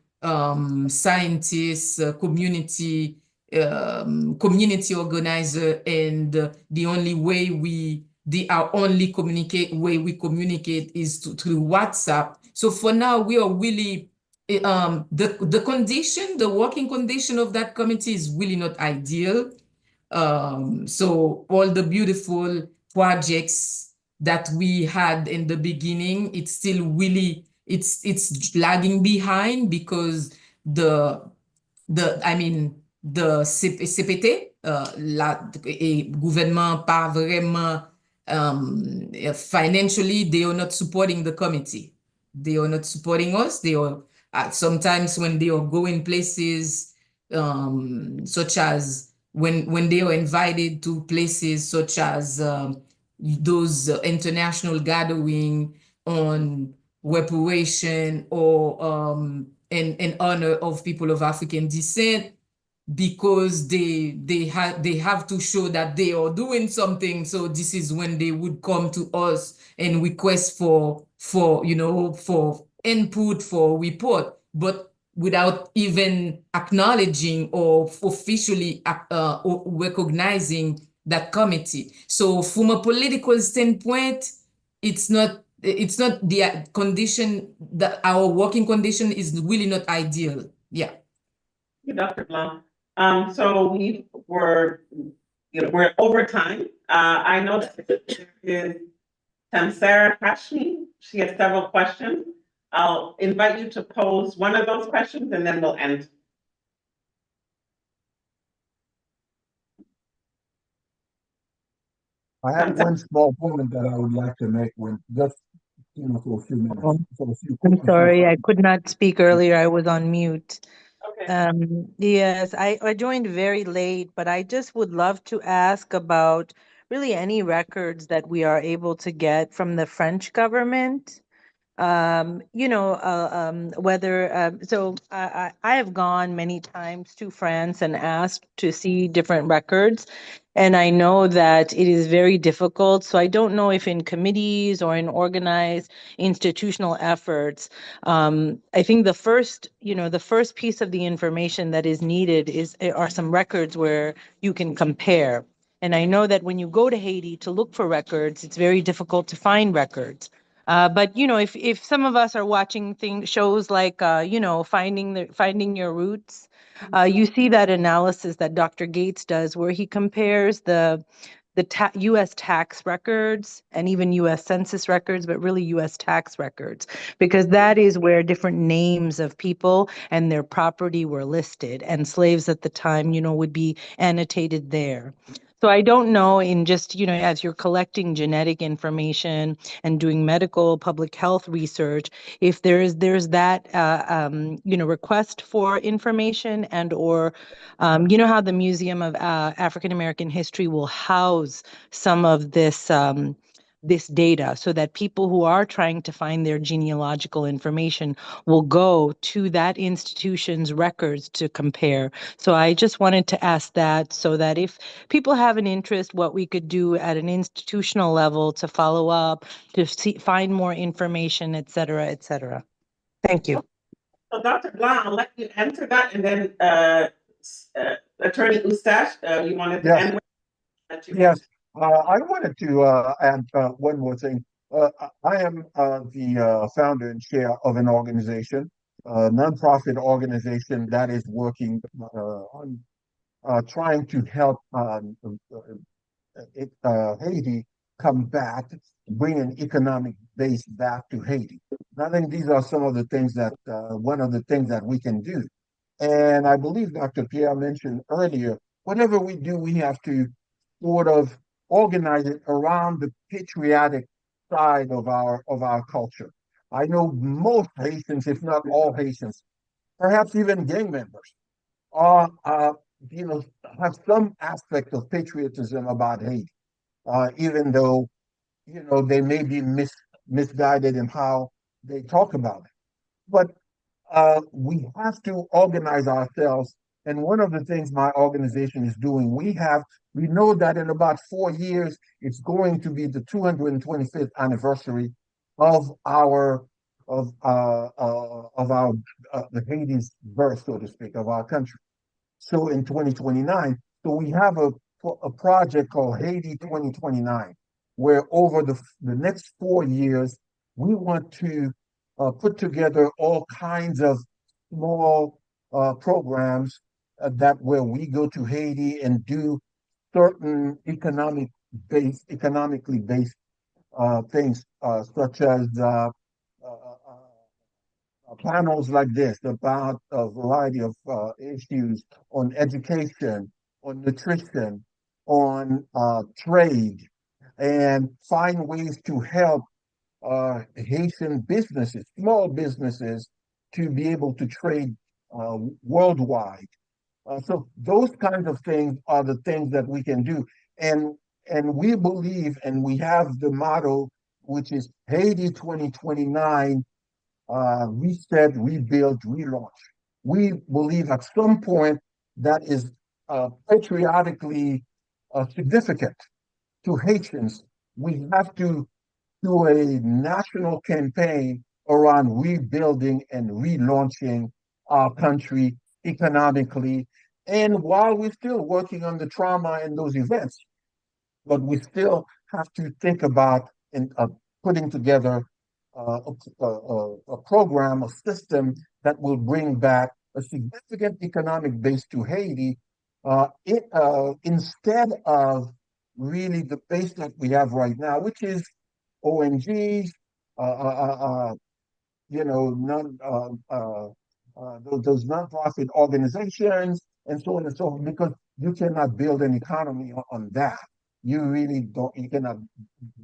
Speaker 3: scientists, community organizer, and our only way we communicate is through WhatsApp. So for now, we are really the working condition of that committee is really not ideal. So all the beautiful projects that we had in the beginning, it's still really, it's lagging behind, because the CPT, gouvernement pas vraiment, financially, they are not supporting the committee. They are not supporting us. They are, sometimes when they are going places, such as when they are invited to places such as those international gathering on reparation, or in honor of people of African descent, because they have to show that they are doing something. So this is when they would come to us and request for input, for report. But without even acknowledging or officially or recognizing that committee. So from a political standpoint, it's not the condition that our working condition is really not ideal. Yeah.
Speaker 7: Dr. Blanc. So we're over time. I know that there is Sarah Hashmi. She has several questions. I'll invite you to pose one of those questions and then we'll end.
Speaker 4: I have one small point that I would like to make when just, for a few minutes. For a few
Speaker 10: I'm
Speaker 4: few
Speaker 10: sorry, I
Speaker 4: seconds.
Speaker 10: could not speak earlier. I was on mute.
Speaker 7: Okay.
Speaker 10: Yes, I joined very late, but I just would love to ask about really any records that we are able to get from the French government. Whether I have gone many times to France and asked to see different records, and I know that it is very difficult. So I don't know if in committees or in organized institutional efforts, I think the first piece of the information that is needed are some records where you can compare. And I know that when you go to Haiti to look for records, it's very difficult to find records. But if some of us are watching shows like finding your roots, you see that analysis that Dr. Gates does, where he compares the U.S. tax records and even U.S. census records, but really U.S. tax records, because that is where different names of people and their property were listed, and slaves at the time, would be annotated there. So I don't know, in just, as you're collecting genetic information and doing medical public health research, if there's that, request for information and/or how the Museum of African American History will house some of this data, so that people who are trying to find their genealogical information will go to that institution's records to compare. So I just wanted to ask that, so that if people have an interest, what we could do at an institutional level to follow up, to find more information, et cetera, et cetera. Thank you.
Speaker 7: So Dr. Blanc, I'll let you answer that, and then Attorney Eustache, you wanted to
Speaker 4: Yes.
Speaker 7: end with?
Speaker 4: Yes, I wanted to add one more thing. I am the founder and chair of an organization, a nonprofit organization that is working on trying to help Haiti come back, bring an economic base back to Haiti. And I think these are some of the things that one of the things that we can do. And I believe Dr. Pierre mentioned earlier, whatever we do, we have to sort of organize it around the patriotic side of our culture. I know most Haitians, if not all Haitians, perhaps even gang members, are have some aspect of patriotism about Haiti, even though they may be misguided in how they talk about it. But we have to organize ourselves. And one of the things my organization is doing, we know that in about 4 years, it's going to be the 225th anniversary of our the Haiti's birth, so to speak, of our country. So in 2029, so we have a project called Haiti 2029, where over the next 4 years, we want to put together all kinds of small programs where we go to Haiti and do certain economically based things, such as panels like this about a variety of issues on education, on nutrition, on trade, and find ways to help Haitian businesses, small businesses, to be able to trade worldwide. So those kinds of things are the things that we can do. And we believe, and we have the motto, which is Haiti 2029, reset, rebuild, relaunch. We believe at some point that is patriotically significant to Haitians. We have to do a national campaign around rebuilding and relaunching our country economically, and while we're still working on the trauma in those events, but we still have to think about putting together a program, a system that will bring back a significant economic base to Haiti, instead of really the base that we have right now, which is ONGs, uh, uh, uh, uh, those nonprofit organizations, and so on and so forth, because you cannot build an economy on that. You really don't, you cannot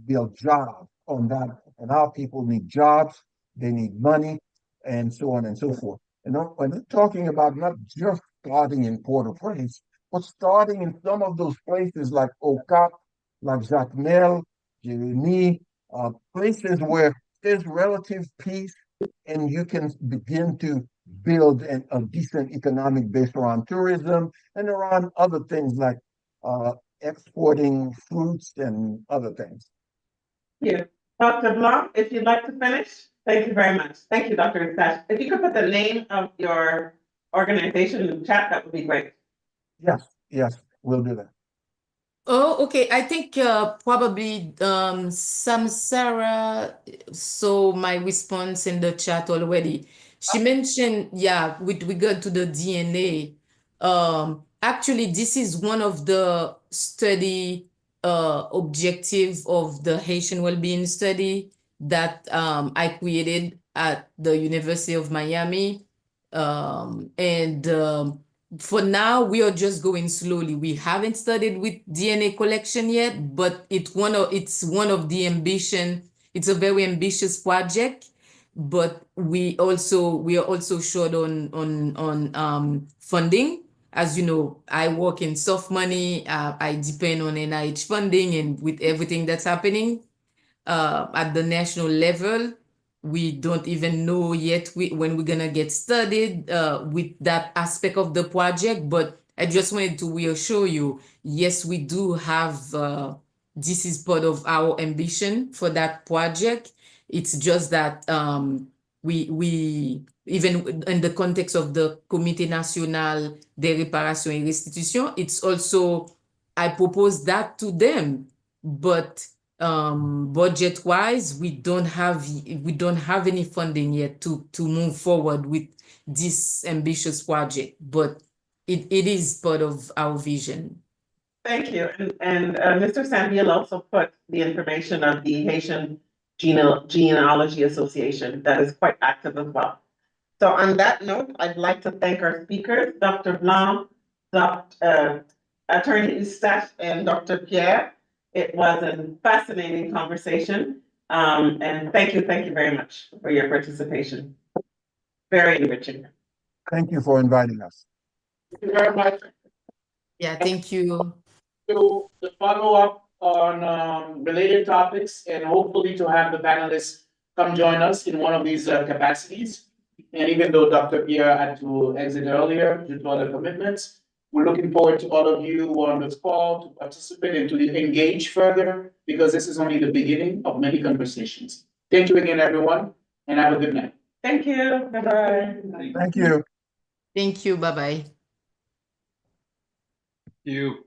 Speaker 4: build jobs on that. And our people need jobs, they need money, and so on and so forth. And when I'm talking about not just starting in Port-au-Prince, but starting in some of those places like Okap, like Jacmel, Jeremy, places where there's relative peace and you can begin to build a decent economic base around tourism and around other things like exporting fruits and other things.
Speaker 7: Yeah. Dr. Blanc, if you'd like to finish, thank you very much. Thank you, Dr. Sash. If you could put the name of your organization in the chat, that would be great.
Speaker 4: Yes, yes, we'll do that.
Speaker 3: Oh, okay. I think probably Samsara saw my response in the chat already. She mentioned, yeah, with regard to the DNA. Actually, this is one of the study objective of the Haitian Wellbeing Study that I created at the University of Miami. For now, we are just going slowly. We haven't started with DNA collection yet, but it's one of the ambition. It's a very ambitious project, but we are also short on funding. As you know, I work in soft money. I depend on NIH funding, and with everything that's happening at the national level, we don't even know yet when we're gonna get started with that aspect of the project. But I just wanted to reassure you, yes, we do have, this is part of our ambition for that project. It's just that we even in the context of the Comité National de Réparation et Restitution, it's also, I propose that to them, but budget wise, we don't have any funding yet to move forward with this ambitious project, but it is part of our vision.
Speaker 7: Thank you. And Mr. Samuel also put the information of the Haitian Genealogy Association that is quite active as well. So on that note, I'd like to thank our speakers, Dr. Blanc, Attorney Eustache, and Dr. Pierre. It was a fascinating conversation. And thank you very much for your participation. Very enriching.
Speaker 4: Thank you for inviting us.
Speaker 2: Thank you very much.
Speaker 3: Yeah, thank you.
Speaker 2: To follow up on related topics and hopefully to have the panelists come join us in one of these capacities. And even though Dr. Pierre had to exit earlier due to other commitments, we're looking forward to all of you who are on this call to participate and to engage further, because this is only the beginning of many conversations. Thank you again, everyone, and have a good night.
Speaker 7: Thank you. Bye-bye.
Speaker 4: Thank you.
Speaker 3: Thank you. Bye-bye.
Speaker 8: You.